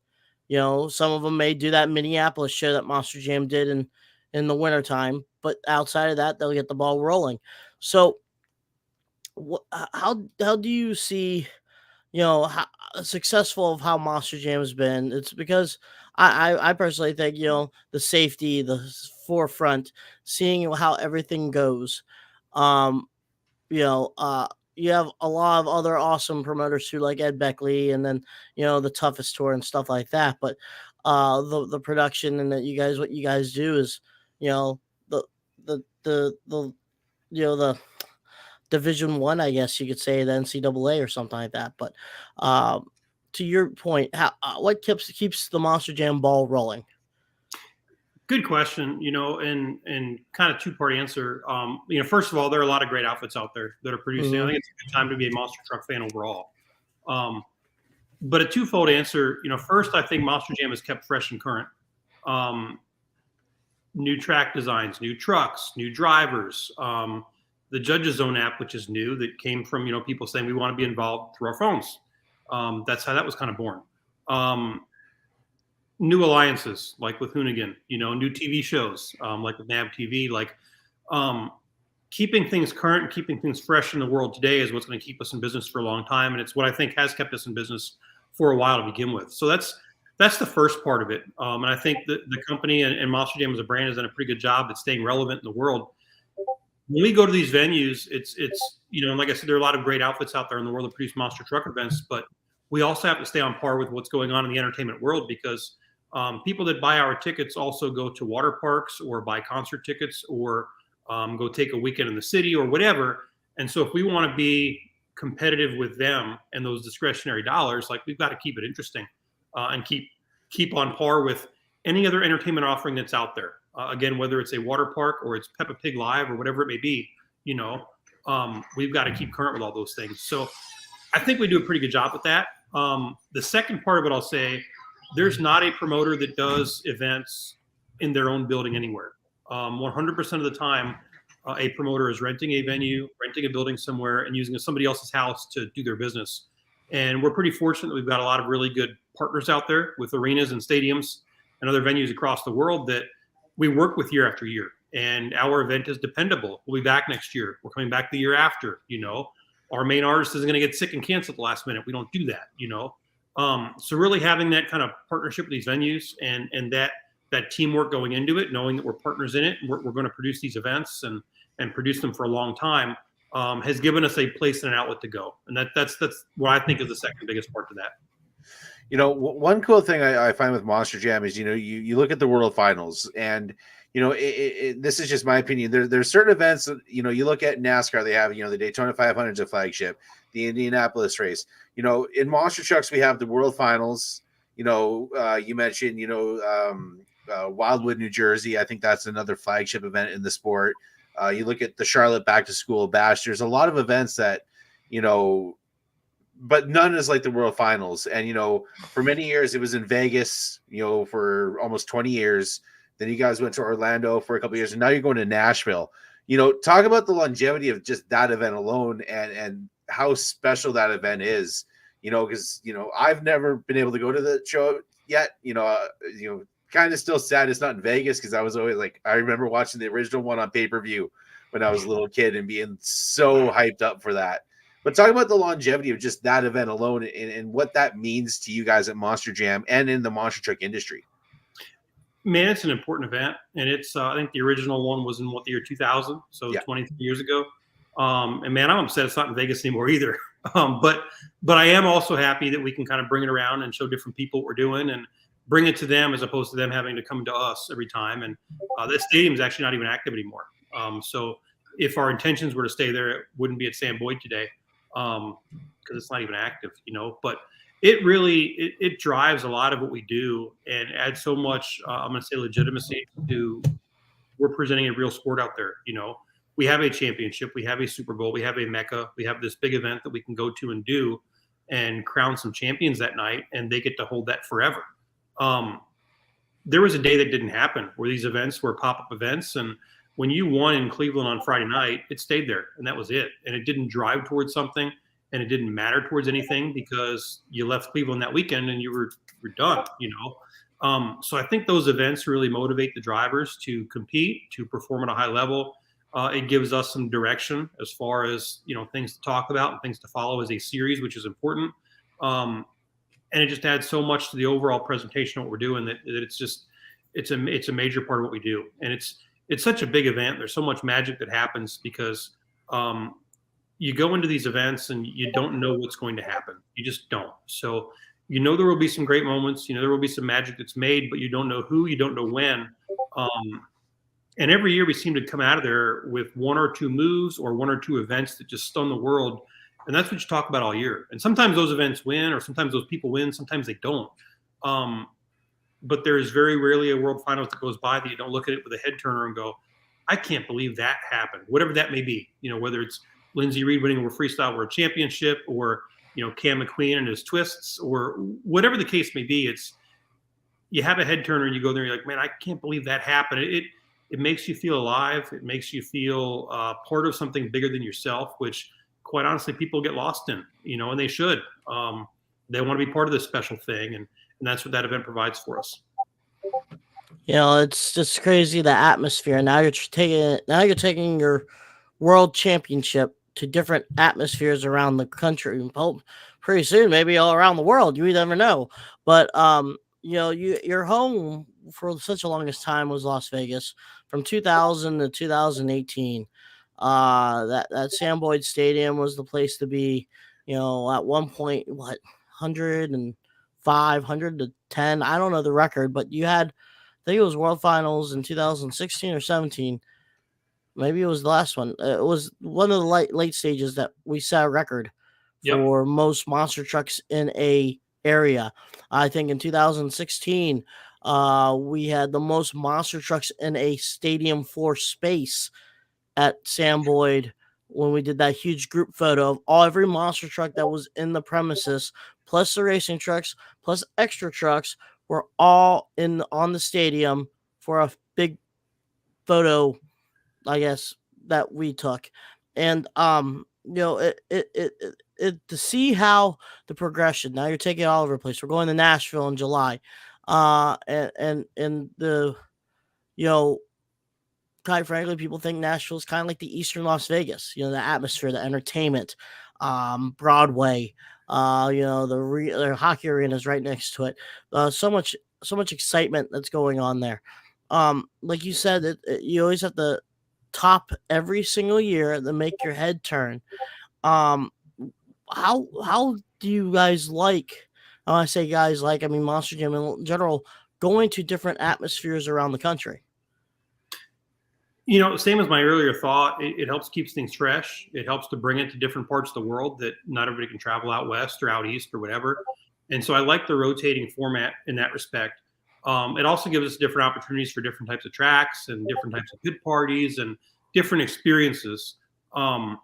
some of them may do that Minneapolis show that Monster Jam did in the wintertime, but outside of that, they'll get the ball rolling. So how do you see how successful of how Monster Jam has been? It's because I personally think the safety, the forefront, seeing how everything goes. You have a lot of other awesome promoters too, like Ed Beckley, and then the Toughest Tour and stuff like that. But the production and that what you guys do is the Division One, I guess you could say, the NCAA or something like that. But to your point, what keeps the Monster Jam ball rolling? Good question, and kind of two-part answer. First of all, there are a lot of great outfits out there that are producing. Mm-hmm. I think it's a good time to be a monster truck fan overall. But a twofold answer, first, I think Monster Jam is kept fresh and current. New track designs, new trucks, new drivers, the Judges Zone app, which is new, that came from, people saying we want to be involved through our phones. That's how that was kind of born. New alliances like with Hoonigan, new TV shows like with NAB TV, keeping things current and keeping things fresh in the world today is what's going to keep us in business for a long time. And it's what I think has kept us in business for a while to begin with. So that's the first part of it. And I think the company and Monster Jam as a brand has done a pretty good job at staying relevant in the world. When we go to these venues, it's and like I said, there are a lot of great outfits out there in the world that produce monster truck events, but we also have to stay on par with what's going on in the entertainment world, because people that buy our tickets also go to water parks or buy concert tickets or go take a weekend in the city or whatever. And so if we want to be competitive with them and those discretionary dollars, we've got to keep it interesting and keep on par with any other entertainment offering that's out there. Again, whether it's a water park or it's Peppa Pig Live or whatever it may be, we've got to keep current with all those things. So I think we do a pretty good job with that. The second part of it, I'll say, there's not a promoter that does events in their own building anywhere. 100% of the time, a promoter is renting a venue, renting a building somewhere, and using somebody else's house to do their business. And we're pretty fortunate that we've got a lot of really good partners out there with arenas and stadiums and other venues across the world that we work with year after year. And our event is dependable. We'll be back next year. We're coming back the year after. Our main artist isn't going to get sick and cancel at the last minute. We don't do that. So really having that kind of partnership with these venues and that teamwork going into it, knowing that we're partners in it, and we're going to produce these events and produce them for a long time, has given us a place and an outlet to go. And that's what I think is the second biggest part to that. One cool thing I find with Monster Jam is, you look at the World Finals, and this is just my opinion. There's certain events that, you look at NASCAR, they have, the Daytona 500 is a flagship, the Indianapolis race. In Monster Trucks, we have the World Finals. You mentioned, Wildwood, New Jersey. I think that's another flagship event in the sport. You look at the Charlotte Back to School Bash. There's a lot of events that, but none is like the World Finals. And, for many years it was in Vegas, for almost 20 years. Then you guys went to Orlando for a couple of years, and now you're going to Nashville. Talk about the longevity of just that event alone and how special that event is, because, I've never been able to go to the show yet, kind of still sad it's not in Vegas, because I was always I remember watching the original one on pay-per-view when I was a little kid and being so hyped up for that. But talk about the longevity of just that event alone and what that means to you guys at Monster Jam and in the monster truck industry. Man, it's an important event, and it's I think the original one was in the year 2000, so yeah. 23 years ago. And man, I'm upset it's not in Vegas anymore either. But I am also happy that we can kind of bring it around and show different people what we're doing and bring it to them, as opposed to them having to come to us every time. And that stadium is actually not even active anymore. So if our intentions were to stay there, it wouldn't be at Sam Boyd today, because it's not even active, But it really it drives a lot of what we do and adds so much, I'm going to say, legitimacy to we're presenting a real sport out there. We have a championship, we have a Super Bowl, we have a Mecca, we have this big event that we can go to and do and crown some champions that night, and they get to hold that forever. There was a day that didn't happen where these events were pop-up events, and when you won in Cleveland on Friday night, it stayed there, and that was it. And it didn't drive towards something, and it didn't matter towards anything, because you left Cleveland that weekend and you were done, So I think those events really motivate the drivers to compete, to perform at a high level. It gives us some direction as far as, things to talk about and things to follow as a series, which is important. And it just adds so much to the overall presentation of what we're doing that it's a major part of what we do. And it's such a big event. There's so much magic that happens because you go into these events and you don't know what's going to happen. You just don't. So, there will be some great moments, there will be some magic that's made, but you don't know who, you don't know when. And every year we seem to come out of there with one or two moves or one or two events that just stun the world. And that's what you talk about all year. And sometimes those events win, or sometimes those people win, sometimes they don't. But there's very rarely a world finals that goes by that you don't look at it with a head turner and go, I can't believe that happened, whatever that may be. Whether it's Lindsey Reed winning over freestyle world championship, or Cam McQueen and his twists, or whatever the case may be. It's, you have a head turner and you go there and you're like, man, I can't believe that happened. It makes you feel alive. It makes you feel part of something bigger than yourself, which quite honestly people get lost in, and they should. They want to be part of this special thing, and that's what that event provides for us. It's just crazy, the atmosphere. Now you're taking your world championship to different atmospheres around the country. Pretty soon, maybe all around the world. You never know. But your home for such a longest time was Las Vegas, from 2000 to 2018. That Sam Boyd Stadium was the place to be. At one point, 105, 110. I don't know the record, but you had, I think it was World Finals in 2016 or 17. Maybe it was the last one. It was one of the late stages that we set a record for most monster trucks in a area. I think in 2016, we had the most monster trucks in a stadium floor space at Sam Boyd when we did that huge group photo of every monster truck that was in the premises, plus the racing trucks, plus extra trucks, were all on the stadium for a big photo, I guess, that we took. And to see how the progression. Now you're taking it all over the place. We're going to Nashville in July, and the quite frankly, people think Nashville is kind of like the Eastern Las Vegas. The atmosphere, the entertainment, Broadway. The hockey arena is right next to it. So much excitement that's going on there. Like you said, you always have to top every single year to make your head turn. How do you guys like? When I say guys like, I mean Monster Jam in general, going to different atmospheres around the country. Same as my earlier thought, it helps keeps things fresh. It helps to bring it to different parts of the world that not everybody can travel out west or out east or whatever. And so I like the rotating format in that respect. It also gives us different opportunities for different types of tracks and different types of pit parties and different experiences. And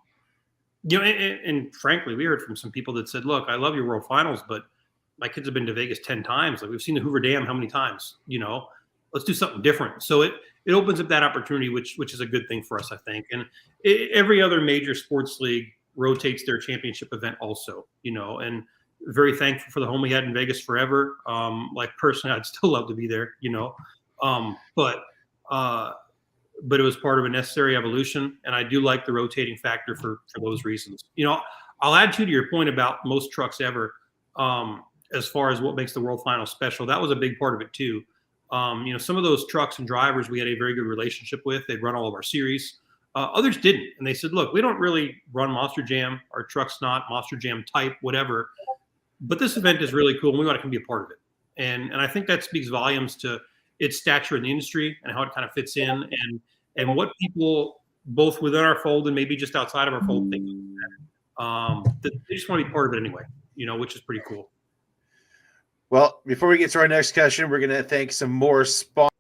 frankly, we heard from some people that said, look, I love your World Finals, but my kids have been to Vegas 10 times. Like, we've seen the Hoover Dam how many times? Let's do something different. So it opens up that opportunity, which is a good thing for us, I think. And every other major sports league rotates their championship event also, and very thankful for the home we had in Vegas forever. Like, personally, I'd still love to be there, but it was part of a necessary evolution. And I do like the rotating factor for those reasons. I'll add to your point about most trucks ever, as far as what makes the World Final special. That was a big part of it too. Some of those trucks and drivers we had a very good relationship with. They'd run all of our series. Others didn't. And they said, look, we don't really run Monster Jam. Our truck's not Monster Jam type, whatever. But this event is really cool, and we want to come be a part of it. And I think that speaks volumes to its stature in the industry and how it kind of fits in, and what people, both within our fold and maybe just outside of our fold, think that they just want to be part of it anyway, which is pretty cool. Well, before we get to our next question, we're going to thank some more sponsors.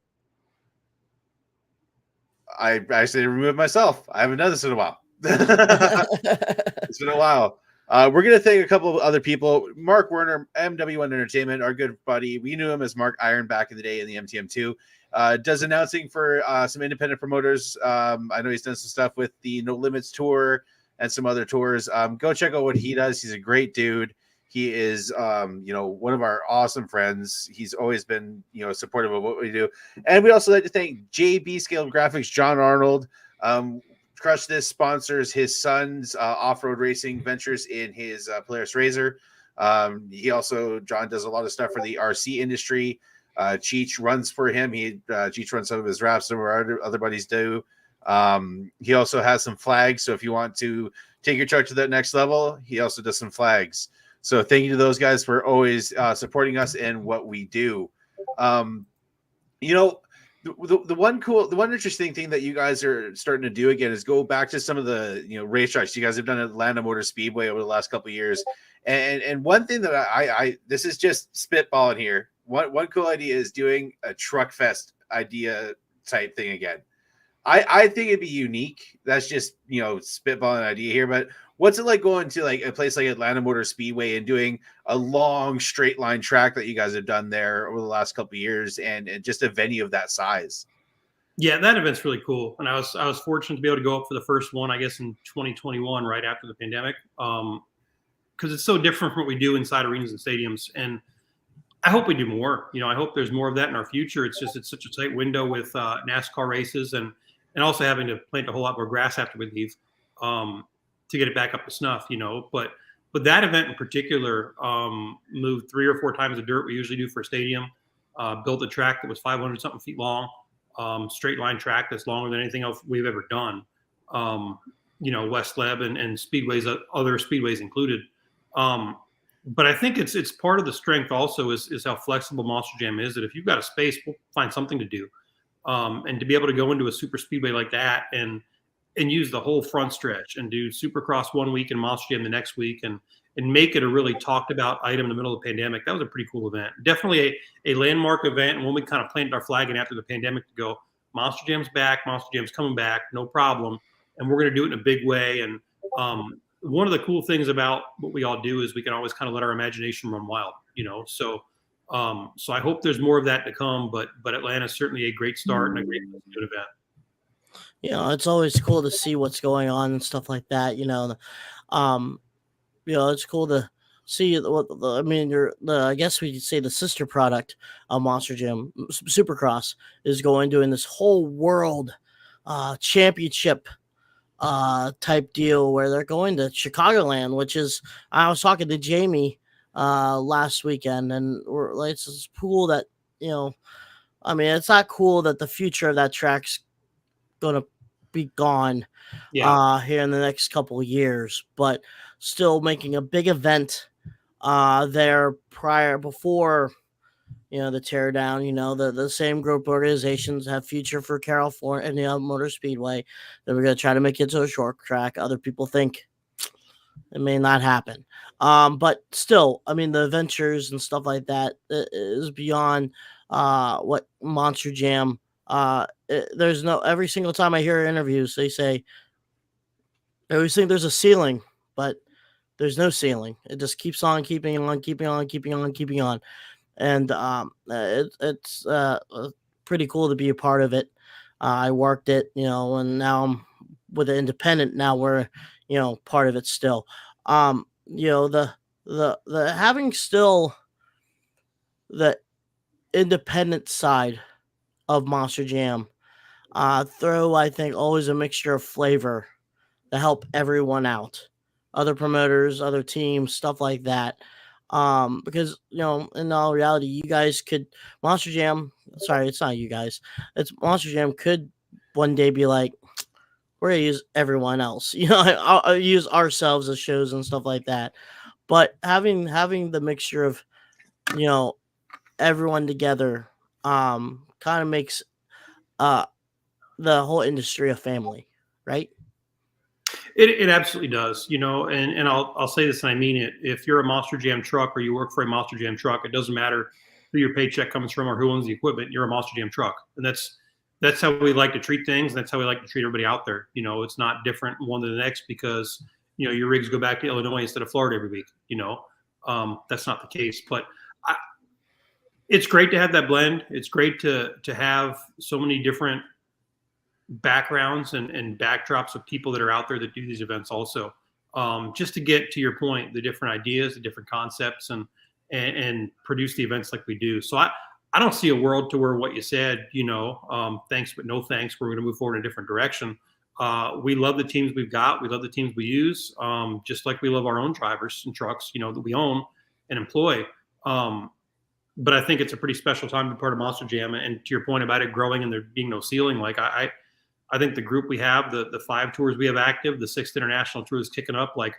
I actually removed myself. I haven't done this in a while. It's been a while. We're going to thank a couple of other people. Mark Werner, MW1 Entertainment, our good buddy. We knew him as Mark Iron back in the day in the MTM2. Does announcing for some independent promoters. I know he's done some stuff with the No Limits Tour and some other tours. Go check out what he does. He's a great dude. He is, one of our awesome friends. He's always been, supportive of what we do. And we also like to thank JB Scale Graphics, John Arnold. Crush This sponsors his son's off-road racing ventures in his Polaris Razor. John does a lot of stuff for the RC industry. Cheech runs for him. Cheech runs some of his wraps, some of our other buddies do. He also has some flags. So if you want to take your truck to that next level, he also does some flags. So thank you to those guys for always supporting us and what we do. The one interesting thing that you guys are starting to do again is go back to some of the racetracks you guys have done at Atlanta Motor Speedway over the last couple of years, and one thing that I this is just spitballing here. One cool idea is doing a truck fest idea type thing again. I think it'd be unique. That's just spitballing an idea here, but what's it like going to like a place like Atlanta Motor Speedway and doing a long straight line track that you guys have done there over the last couple of years, and just a venue of that size? Yeah, that event's really cool, and I was fortunate to be able to go up for the first one, I guess, in 2021, right after the pandemic, because it's so different from what we do inside arenas and stadiums, and I hope we do more. I hope there's more of that in our future. It's such a tight window with NASCAR races and also having to plant a whole lot more grass after we leave to get it back up to snuff. But that event in particular moved 3 or 4 times the dirt we usually do for a stadium. Built a track that was 500 something feet long, straight line track that's longer than anything else we've ever done. West Leb and speedways, other speedways included. But I think it's part of the strength also is how flexible Monster Jam is, that if you've got a space, we'll find something to do. And to be able to go into a super speedway like that and use the whole front stretch and do Supercross one week and Monster Jam the next week and make it a really talked about item in the middle of the pandemic, that was a pretty cool event. Definitely a landmark event. And when we kind of planted our flag and after the pandemic to go, Monster Jam's back, Monster Jam's coming back, no problem. And we're going to do it in a big way. And one of the cool things about what we all do is we can always kind of let our imagination run wild, So I hope there's more of that to come, but Atlanta's certainly a great start and a great good event. It's always cool to see what's going on and stuff like that. It's cool to see I guess we could say the sister product of Monster Jam, Supercross, is doing this whole world championship type deal where they're going to Chicagoland, which is, I was talking to Jamie last weekend, and it's cool that it's not cool that the future of that track's gonna be gone here in the next couple of years, but still making a big event there before the tear down. The same group organizations have future for California and the Motor Speedway that we're going to try to make it to a short track. Other people think it may not happen, but still, the adventures and stuff like that is beyond what Monster Jam. Every single time I hear interviews, they say they always think there's a ceiling, but there's no ceiling. It just keeps on keeping on. And it's pretty cool to be a part of it. I worked it, and now I'm with an independent. Now we're, part of it still. The having still the independent side of Monster Jam, I think always a mixture of flavor to help everyone out, other promoters, other teams, stuff like that. Because in all reality, you guys could Monster Jam. Sorry, it's not you guys. It's Monster Jam could one day be like, we're gonna use everyone else. I'll use ourselves as shows and stuff like that. But having the mixture of everyone together kind of makes the whole industry a family, right? It absolutely does, and I'll say this and I mean it. If you're a Monster Jam truck or you work for a Monster Jam truck, it doesn't matter who your paycheck comes from or who owns the equipment. You're a Monster Jam truck, and that's how we like to treat things. And that's how we like to treat everybody out there. It's not different one than the next because your rigs go back to Illinois instead of Florida every week. That's not the case, but it's great to have that blend. It's great to have so many different backgrounds and backdrops of people that are out there that do these events also, just to get to your point, the different ideas, the different concepts, and produce the events like we do. So I don't see a world to where what you said, thanks but no thanks, we're going to move forward in a different direction. We love the teams we've got. We love the teams we use, just like we love our own drivers and trucks, that we own and employ. But I think it's a pretty special time to be part of Monster Jam. And to your point about it growing and there being no ceiling, like I think the group we have, the 5 tours we have active, the 6th international tour is kicking up. Like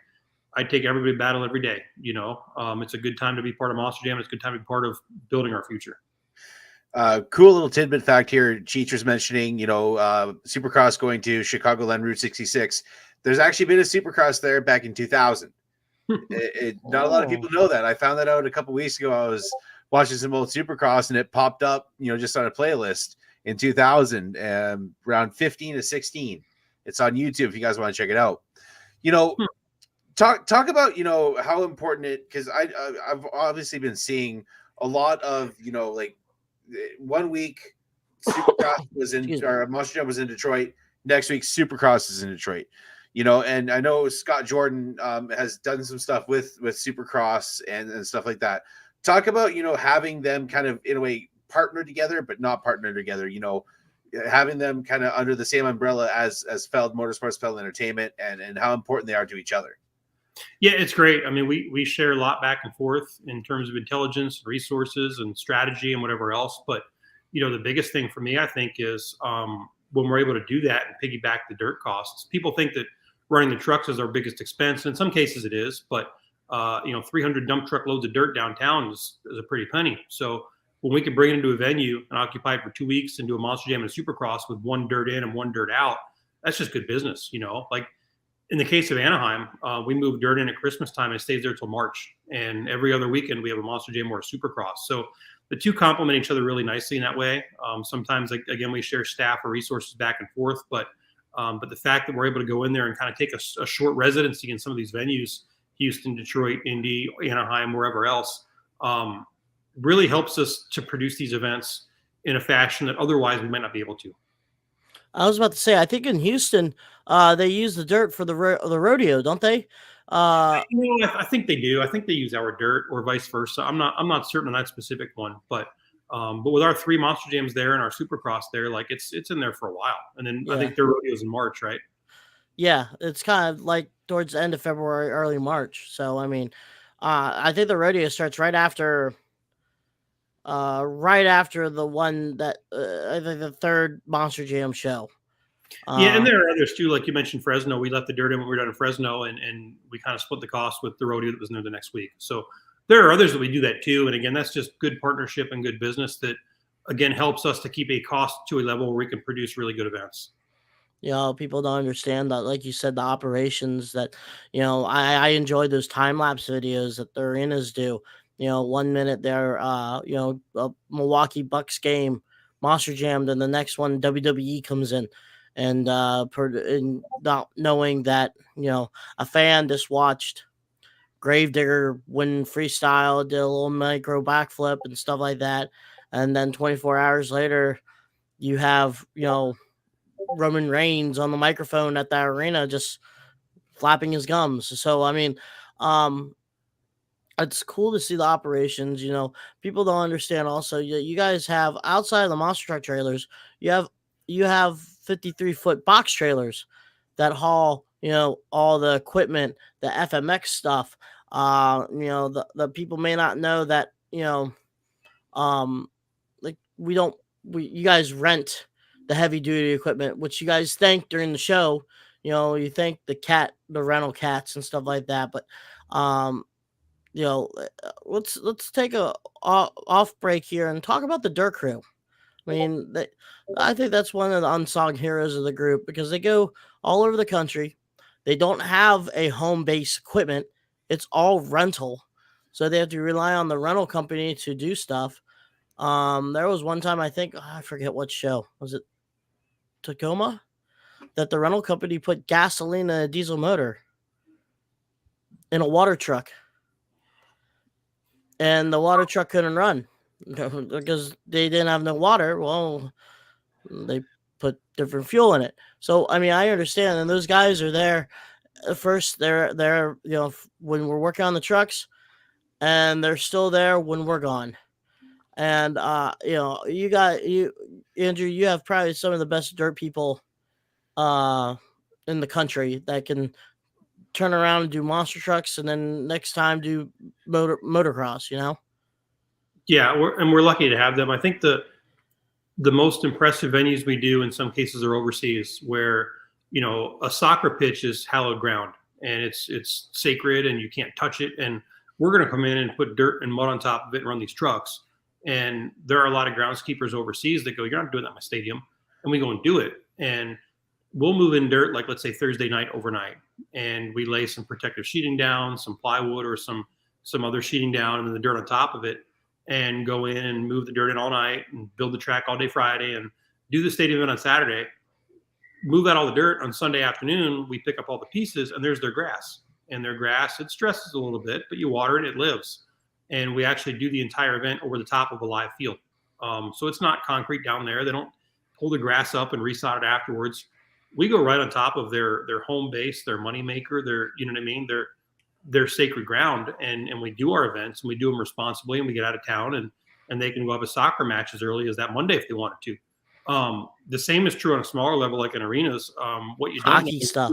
I take everybody to battle every day. It's a good time to be part of Monster Jam. It's a good time to be part of building our future. Cool little tidbit fact here. Cheech was mentioning, Supercross going to Chicagoland Route 66. There's actually been a Supercross there back in 2000. Not a lot of people know that. I found that out a couple weeks ago. I was watching some old Supercross and it popped up, just on a playlist in 2000, around 15 to 16. It's on YouTube if you guys want to check it out. Talk about how important it, because I've obviously been seeing a lot of 1 week Supercross was in, or Monster Jam was in Detroit. Next week Supercross is in Detroit. And I know Scott Jordan has done some stuff with Supercross and stuff like that. Talk about having them kind of in a way partner together, but not partner together. Having them kind of under the same umbrella as Feld Motorsports, Feld Entertainment, and how important they are to each other. Yeah, it's great. I mean, we share a lot back and forth in terms of intelligence, resources, and strategy, and whatever else. But the biggest thing for me, I think, is when we're able to do that and piggyback the dirt costs. People think that running the trucks is our biggest expense. In some cases, it is, but 300 dump truck loads of dirt downtown is a pretty penny. So when we can bring it into a venue and occupy it for 2 weeks and do a Monster Jam and a Supercross with one dirt in and one dirt out, that's just good business. Like in the case of Anaheim, we moved dirt in at Christmas time and it stays there till March. And every other weekend we have a Monster Jam or a Supercross. So the two complement each other really nicely in that way. Sometimes, again, we share staff or resources back and forth, but the fact that we're able to go in there and kind of take a short residency in some of these venues, Houston, Detroit, Indy, Anaheim, wherever else, really helps us to produce these events in a fashion that otherwise we might not be able to. I was about to say, I think in Houston, they use the dirt for the rodeo, don't they? I think they do. I think they use our dirt or vice versa. I'm not certain on that specific one, but with our 3 Monster Jams there and our Supercross there, like it's in there for a while. And then I think their rodeo's in March, right? Yeah, it's kind of like towards the end of February, early March. So I mean, I think the rodeo starts right after the one that I think the 3rd Monster Jam show. Yeah, and there are others too. Like you mentioned, Fresno. We left the dirt in when we were down in Fresno, and we kind of split the cost with the rodeo that was there the next week. So there are others that we do that too. And again, that's just good partnership and good business that, again, helps us to keep a cost to a level where we can produce really good events. People don't understand that, like you said, the operations that, I enjoy those time lapse videos that the arenas do. 1 minute they're, a Milwaukee Bucks game, Monster Jam, then the next one WWE comes in, and not knowing that, a fan just watched Gravedigger win freestyle, did a little micro backflip and stuff like that, and then 24 hours later, you have, Roman Reigns on the microphone at that arena just flapping his gums. So I mean, it's cool to see the operations. People don't understand also, you guys have, outside of the monster truck trailers, you have 53-foot box trailers that haul all the equipment, the FMX stuff. The people may not know that like you guys rent the heavy duty equipment, which you guys thank during the show. You thank the rental cats and stuff like that. But let's take a off break here and talk about the dirt crew. I mean, I think that's one of the unsung heroes of the group, because they go all over the country. They don't have a home base equipment. It's all rental. So they have to rely on the rental company to do stuff. There was one time, I think, I forget what show. Was it Tacoma? That the rental company put gasoline in a diesel motor in a water truck. And the water truck couldn't run because they didn't have no water. Well, they put different fuel in it. So, I mean, I understand. And those guys are there. First, they're when we're working on the trucks, and they're still there when we're gone. And, Andrew, you have probably some of the best dirt people in the country that can turn around and do monster trucks, and then next time do motocross, Yeah, we're lucky to have them. I think the most impressive venues we do in some cases are overseas, where a soccer pitch is hallowed ground and it's sacred and you can't touch it. And we're going to come in and put dirt and mud on top of it and run these trucks. And there are a lot of groundskeepers overseas that go, "You're not doing that in my stadium," and we go and do it. And we'll move in dirt, like let's say Thursday night overnight, and we lay some protective sheeting down, some plywood or some other sheeting down, and then the dirt on top of it, and go in and move the dirt in all night and build the track all day Friday and do the stadium event on Saturday. Move out all the dirt on Sunday afternoon. We pick up all the pieces, and there's their grass. And their grass, it stresses a little bit, but you water it, it lives. And we actually do the entire event over the top of a live field. So it's not concrete down there. They don't pull the grass up and resod it afterwards. We go right on top of their home base, their moneymaker, their, you know what I mean, their sacred ground, and we do our events, and we do them responsibly, and we get out of town, and they can go have a soccer match as early as that Monday if they wanted to. The same is true on a smaller level, like in arenas. What you don't Hockey stuff.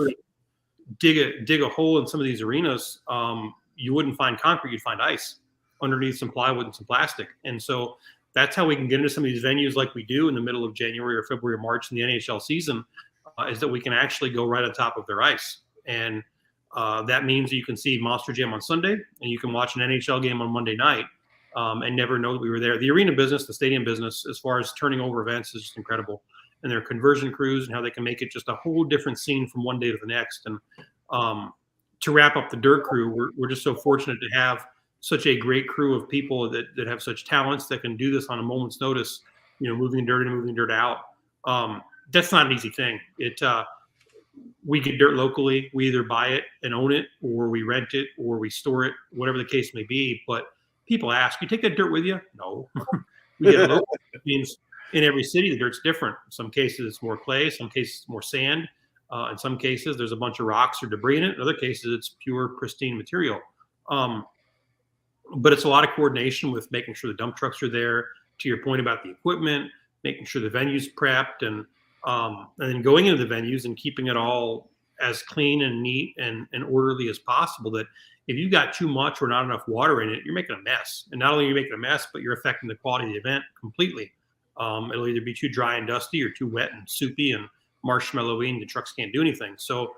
dig a hole in some of these arenas, you wouldn't find concrete, you'd find ice underneath some plywood and some plastic. And so that's how we can get into some of these venues like we do in the middle of January or February or March in the NHL season, is that we can actually go right on top of their ice. And that means you can see Monster Jam on Sunday, and you can watch an NHL game on Monday night, and never know that we were there. The arena business, the stadium business, as far as turning over events, is just incredible. And their conversion crews and how they can make it just a whole different scene from one day to the next. And to wrap up the dirt crew, we're just so fortunate to have such a great crew of people that have such talents that can do this on a moment's notice, you know, moving dirt in and moving dirt out. That's not an easy thing. We get dirt locally. We either buy it and own it, or we rent it, or we store it, whatever the case may be. But people ask, "You take that dirt with you?" No. We get it local. It means in every city, the dirt's different. In some cases, it's more clay. Some cases, it's more sand. In some cases, there's a bunch of rocks or debris in it. In other cases, it's pure, pristine material. But it's a lot of coordination with making sure the dump trucks are there. To your point about the equipment, making sure the venue's prepped, and then going into the venues and keeping it all as clean and neat and orderly as possible. That if you've got too much or not enough water in it, you're making a mess. And not only are you making a mess, but you're affecting the quality of the event completely. It'll either be too dry and dusty or too wet and soupy and marshmallowy, and the trucks can't do anything. So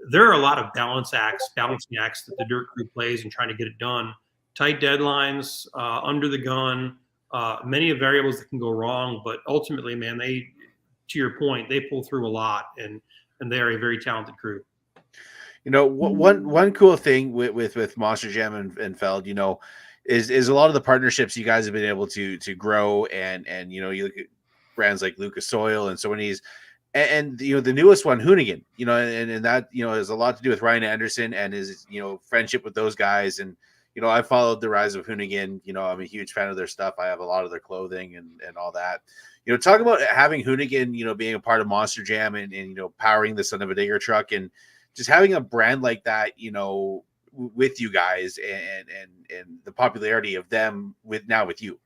there are a lot of balancing acts that the dirt crew plays in trying to get it done. Tight deadlines, under the gun, many of variables that can go wrong. But ultimately, man, to your point, they pull through a lot, and they are a very talented crew. You know, one cool thing with Monster Jam and Feld, you know, is a lot of the partnerships you guys have been able to grow, and you know, you look at brands like Lucas Oil and so many, and you know, the newest one, Hoonigan, you know, and that, you know, has a lot to do with Ryan Anderson and his, you know, friendship with those guys. And you know, I followed the rise of Hoonigan. You know, I'm a huge fan of their stuff. I have a lot of their clothing and all that. You know, talk about having Hoonigan, you know, being a part of Monster Jam and you know, powering the Son of a Digger truck, and just having a brand like that, you know, with you guys, and the popularity of them with you.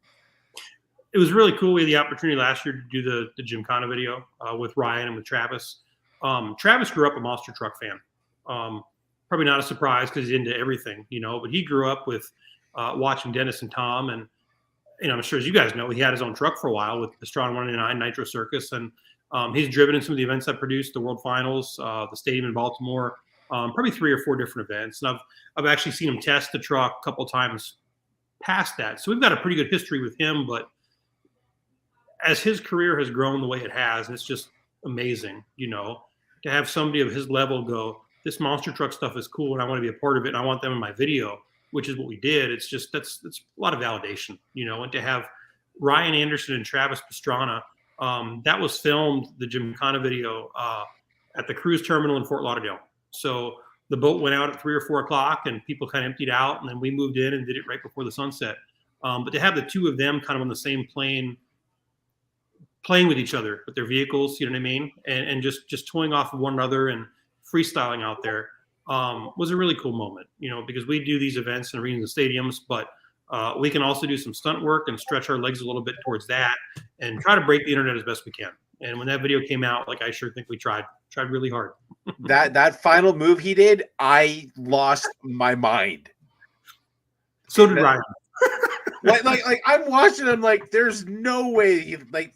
It was really cool. We had the opportunity last year to do the Gymkhana video with Ryan and with Travis. Travis grew up a monster truck fan. Probably not a surprise because he's into everything, you know, but he grew up with watching Dennis and Tom. And, you know, I'm sure, as you guys know, he had his own truck for a while with the Strong 189 Nitro Circus. And he's driven in some of the events I produced, the World Finals, the stadium in Baltimore, probably 3 or 4 different events. And I've actually seen him test the truck a couple of times past that. So we've got a pretty good history with him. But as his career has grown the way it has, it's just amazing, you know, to have somebody of his level go, "This monster truck stuff is cool, and I want to be a part of it, and I want them in my video," which is what we did. It's just, that's a lot of validation, you know. And to have Ryan Anderson and Travis Pastrana, that was filmed, the Gymkhana video, at the cruise terminal in Fort Lauderdale. So the boat went out at 3 or 4 o'clock, and people kind of emptied out, and then we moved in and did it right before the sunset. But to have the two of them kind of on the same plane, playing with each other with their vehicles, you know what I mean, and just toying off of one another and freestyling out there, was a really cool moment, you know, because we do these events in arenas and stadiums, but we can also do some stunt work and stretch our legs a little bit towards that and try to break the internet as best we can. And when that video came out, like, I sure think we tried really hard. that final move he did, I lost my mind. So did Ryan. like I'm watching him, like, there's no way he, like,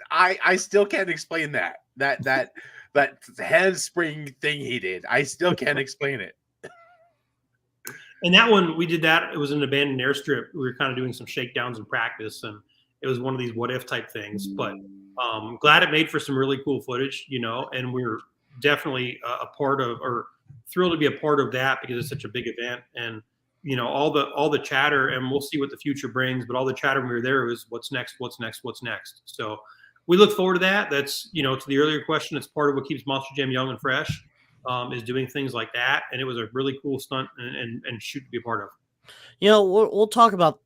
I still can't explain that handspring thing he did. I still can't explain it. And that one, we did that. It was an abandoned airstrip. We were kind of doing some shakedowns in practice, and it was one of these what if type things. But glad it made for some really cool footage, and we were definitely a part of, or thrilled to be a part of that because it's such a big event. And all the chatter, and we'll see what the future brings. But all the chatter when we were there was what's next, what's next, what's next. So we look forward to that. That's to the earlier question, it's part of what keeps Monster Jam young and fresh. Is doing things like that, and it was a really cool stunt and shoot to be a part of. We'll talk about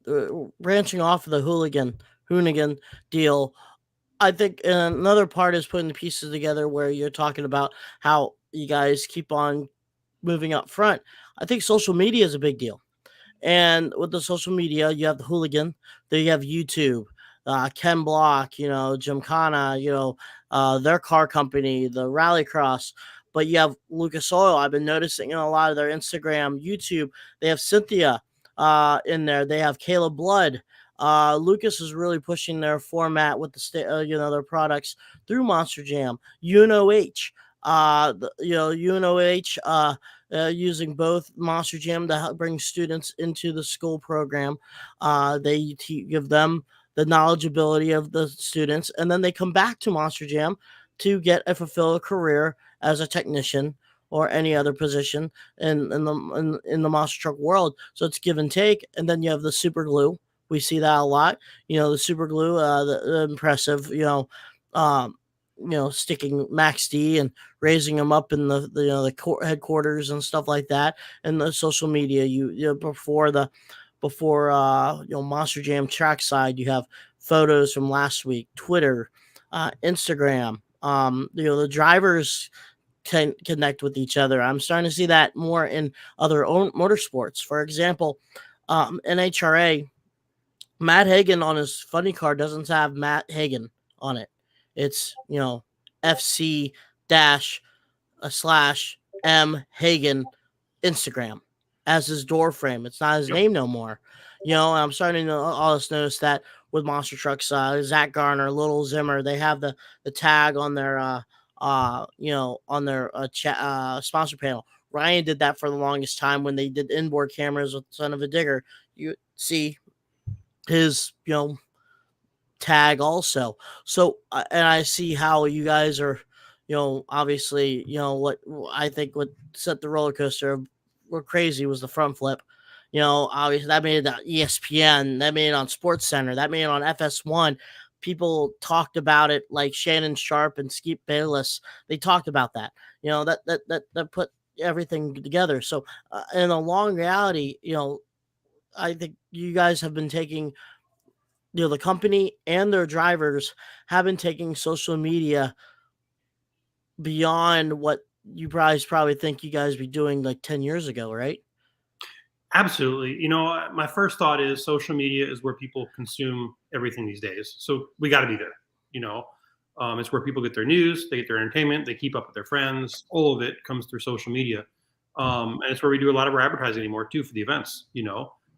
branching off of the hoonigan deal. I think another part is putting the pieces together where you're talking about how you guys keep on moving up front. I think social media is a big deal. And with the social media, you have the hooligan, then you have YouTube, Ken Block, Gymkhana, their car company, the Rallycross. But you have Lucas Oil. I've been noticing in a lot of their Instagram, YouTube, they have Cynthia in there. They have Caleb Blood. Lucas is really pushing their format with their products through Monster Jam. UNOH, using both Monster Jam to help bring students into the school program. They give them the knowledgeability of the students, and then they come back to Monster Jam to fulfill a career as a technician or any other position in the monster truck world. So it's give and take. And then you have the super glue. We see that a lot. The super glue, the impressive, sticking Max D and raising him up in the headquarters and stuff like that. And the social media, before Monster Jam trackside, you have photos from last week, Twitter, Instagram. The drivers can connect with each other. I'm starting to see that more in other motorsports. For example, NHRA, Matt Hagen on his funny car doesn't have Matt Hagen on it. It's FC /M Hagen Instagram as his door frame. It's not his name no more. I'm starting to notice that with monster trucks. Zach Garner, Little Zimmer, they have the tag on their sponsor panel. Ryan did that for the longest time when they did inboard cameras with Son of a Digger. You see his tag also. So and I see how you guys are, obviously, what I think what set the roller coaster were crazy was the front flip. Obviously that made it on ESPN, that made it on Sports Center, that made it on FS1. People talked about it, like Shannon Sharp and Skeet Bayless. They talked about that. That put everything together. So in a long reality, I think you guys have been taking, the company and their drivers have been taking social media beyond what you guys probably think you guys be doing like 10 years ago, right? Absolutely. My first thought is social media is where people consume everything these days. So we got to be there. It's where people get their news, they get their entertainment, they keep up with their friends. All of it comes through social media. And it's where we do a lot of our advertising anymore too for the events,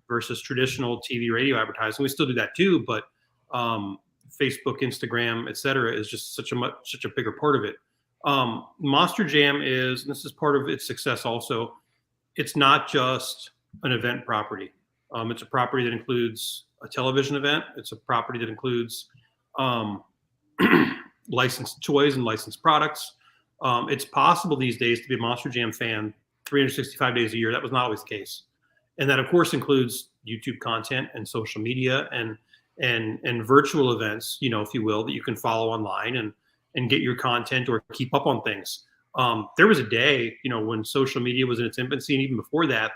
versus traditional TV, radio advertising. We still do that too, but Facebook, Instagram, etc., is just such a bigger part of it. Monster Jam is, and this is part of its success also, it's not just an event property. It's a property that includes a television event. It's a property that includes licensed toys and licensed products. It's possible these days to be a Monster Jam fan 365 days a year. That was not always the case. And that, of course, includes YouTube content and social media and virtual events, if you will, that you can follow online and get your content or keep up on things. There was a day, when social media was in its infancy, and even before that,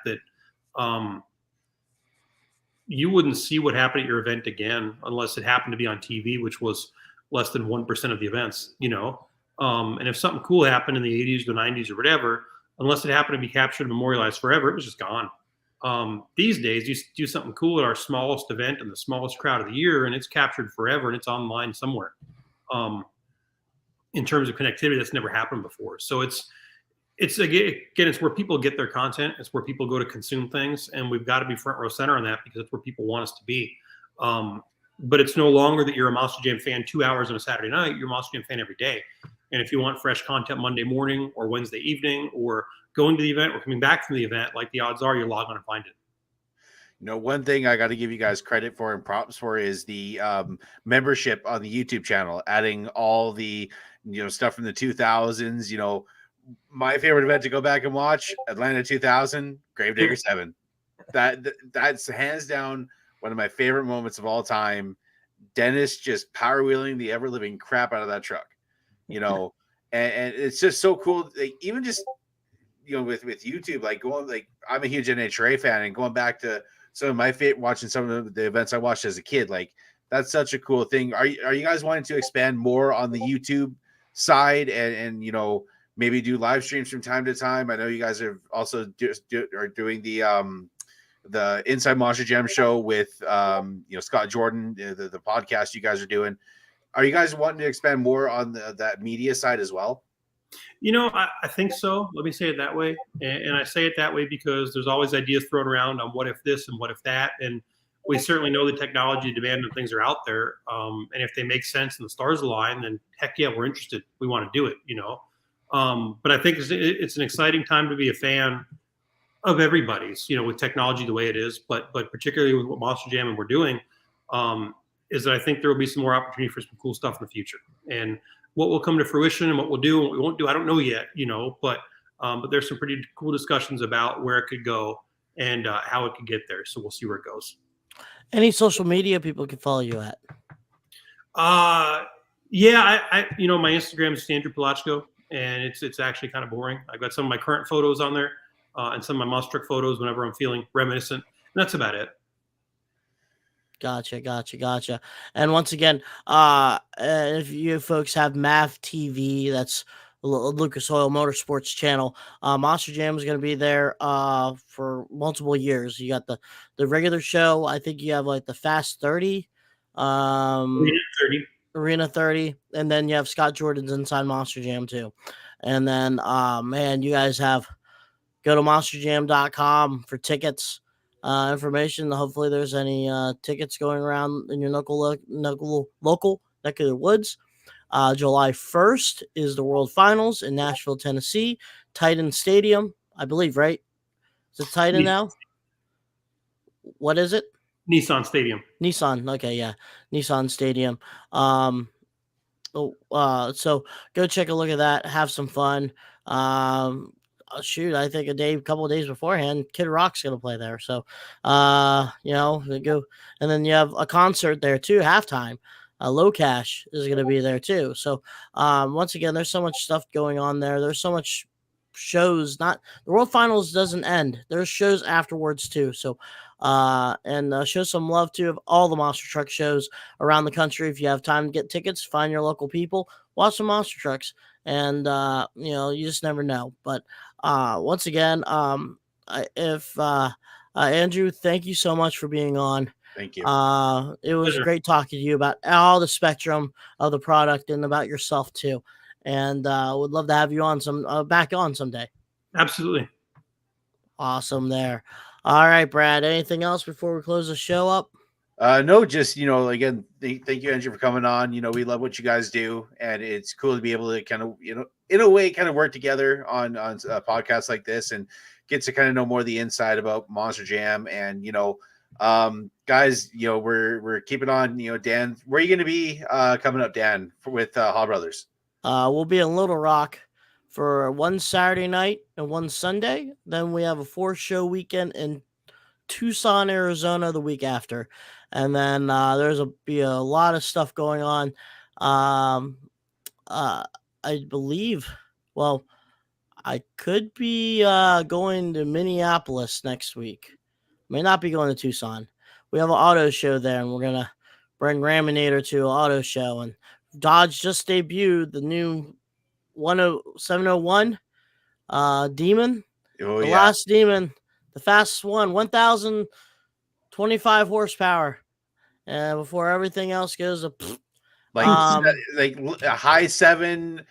you wouldn't see what happened at your event again unless it happened to be on TV, which was less than 1% of the events, and if something cool happened in the 80s or the 90s or whatever, unless it happened to be captured and memorialized forever, it was just gone. These days, you do something cool at our smallest event and the smallest crowd of the year, and it's captured forever and it's online somewhere. In terms of connectivity, that's never happened before. So it's where people get their content. It's where people go to consume things, and we've got to be front row center on that because it's where people want us to be. But it's no longer that you're a Monster Jam fan 2 hours on a Saturday night. You're a Monster Jam fan every day. And if you want fresh content Monday morning or Wednesday evening or going to the event or coming back from the event, like the odds are you're logged on and find it. One thing I got to give you guys credit for and props for is the membership on the YouTube channel, adding all the stuff from the 2000s. My favorite event to go back and watch, Atlanta 2000, Gravedigger 7. That's hands down one of my favorite moments of all time. Dennis just power wheeling the ever living crap out of that truck, and it's just so cool. Like, even just with YouTube, like I'm a huge NHRA fan, and going back to some of my favorite, watching some of the events I watched as a kid, like that's such a cool thing. Are you guys wanting to expand more on the YouTube side and maybe do live streams from time to time? I know you guys are also are doing the Inside Monster Jam show with Scott Jordan, the podcast you guys are doing. Are you guys wanting to expand more on that media side as well? I think so. Let me say it that way. And I say it that way because there's always ideas thrown around on what if this and what if that. And we certainly know the technology demand and things are out there. And if they make sense and the stars align, then heck yeah, we're interested. We want to do it, But I think it's an exciting time to be a fan of everybody's, with technology the way it is, but particularly with what Monster Jam and we're doing, is that I think there will be some more opportunity for some cool stuff in the future. And what will come to fruition and what we'll do and what we won't do, I don't know yet, but there's some pretty cool discussions about where it could go and how it could get there. So we'll see where it goes. Any social media people can follow you at? Yeah, I my Instagram is Andrew Palochko, and it's actually kind of boring. I've got some of my current photos on there and some of my monster truck photos whenever I'm feeling reminiscent. And that's about it. Gotcha. And once again, if you folks have MAV TV, that's Lucas Oil Motorsports channel, Monster Jam is going to be there for multiple years. You got the regular show. I think you have like the Fast 30, Arena 30, and then you have Scott Jordan's Inside Monster Jam too. And then, man, you guys go to monsterjam.com for tickets. Information. Hopefully, there's any tickets going around in your local neck of the woods. July 1st is the World Finals in Nashville, Tennessee, Titan Stadium, I believe. Right? Is it Titan now? What is it? Nissan Stadium. Nissan. Okay, yeah, Nissan Stadium. So go check a look at that. Have some fun. Shoot, I think a couple of days beforehand, Kid Rock's gonna play there. So, they go, and then you have a concert there too. Halftime, Low Cash is gonna be there too. So, once again, there's so much stuff going on there. There's so much shows. Not the World Finals doesn't end. There's shows afterwards too. So, show some love to all the monster truck shows around the country. If you have time to get tickets, find your local people, watch some monster trucks, and you just never know. But once again, Andrew, thank you so much for being on. Thank you. It was great talking to you about all the spectrum of the product and about yourself too. And would love to have you on back on someday. Absolutely. Awesome there. All right, Brad, anything else before we close the show up? No, just, again, thank you, Andrew, for coming on. We love what you guys do, and it's cool to be able to kind of, in a way, kind of work together on podcasts like this and get to kind of know more of the inside about Monster Jam. And, guys, we're keeping on, Dan, where are you going to be coming up, Dan, with Hall Brothers? We'll be in Little Rock for one Saturday night and one Sunday. Then we have a 4-show weekend in Tucson, Arizona the week after. And then be a lot of stuff going on. I believe, I could be going to Minneapolis next week. May not be going to Tucson. We have an auto show there, and we're going to bring Raminator to an auto show. And Dodge just debuted the new 701 Demon. Oh, the last Demon, the fastest one, 1,025 horsepower. And before everything else goes up, like a high 7,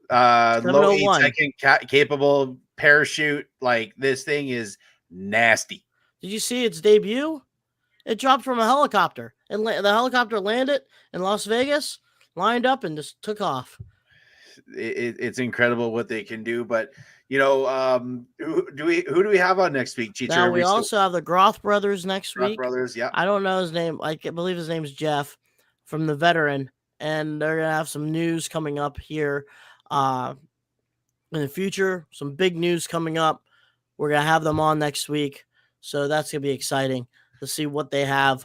low 8-second capable parachute. Like, this thing is nasty. Did you see its debut? It dropped from a helicopter, and the helicopter landed in Las Vegas, lined up, and just took off. It's incredible what they can do. But who do we have on next week, Cheecher? Now we also have the Groth brothers next Roth week. Brothers, yeah. I don't know his name. I believe his name's Jeff from the Veteran, and they're gonna have some news coming up here in the future. Some big news coming up. We're gonna have them on next week, so that's gonna be exciting to see what they have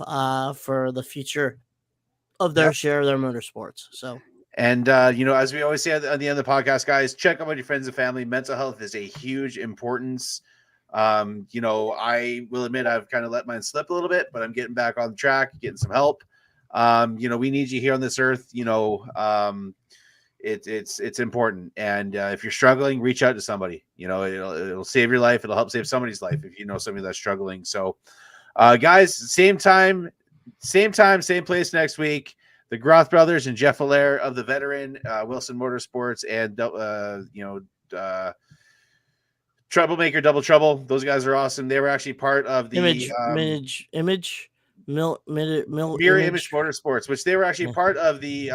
for the future of their share of their motorsports. So. And as we always say at the end of the podcast, guys, check out with your friends and family. Mental health is a huge importance. I will admit I've kind of let mine slip a little bit, but I'm getting back on track, getting some help. We need you here on this earth. It's important. And if you're struggling, reach out to somebody. It'll save your life. It'll help save somebody's life if you know somebody that's struggling. So, guys, same time, same place next week. The Groth brothers and Jeff Allaire of the Veteran, Wilson Motorsports, and Troublemaker Double Trouble. Those guys are awesome. They were actually part of the Mirror Image Motorsports, which they were actually part of the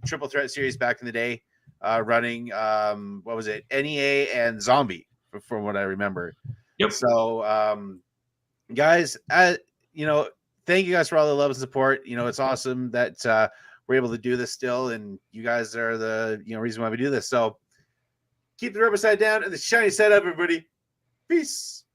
Triple Threat series back in the day, running what was it, NEA and Zombie, from what I remember. Yep. So, guys, thank you guys for all the love and support. It's awesome that we're able to do this still, and you guys are the reason why we do this. So keep the rubber side down and the shiny side up, everybody. Peace.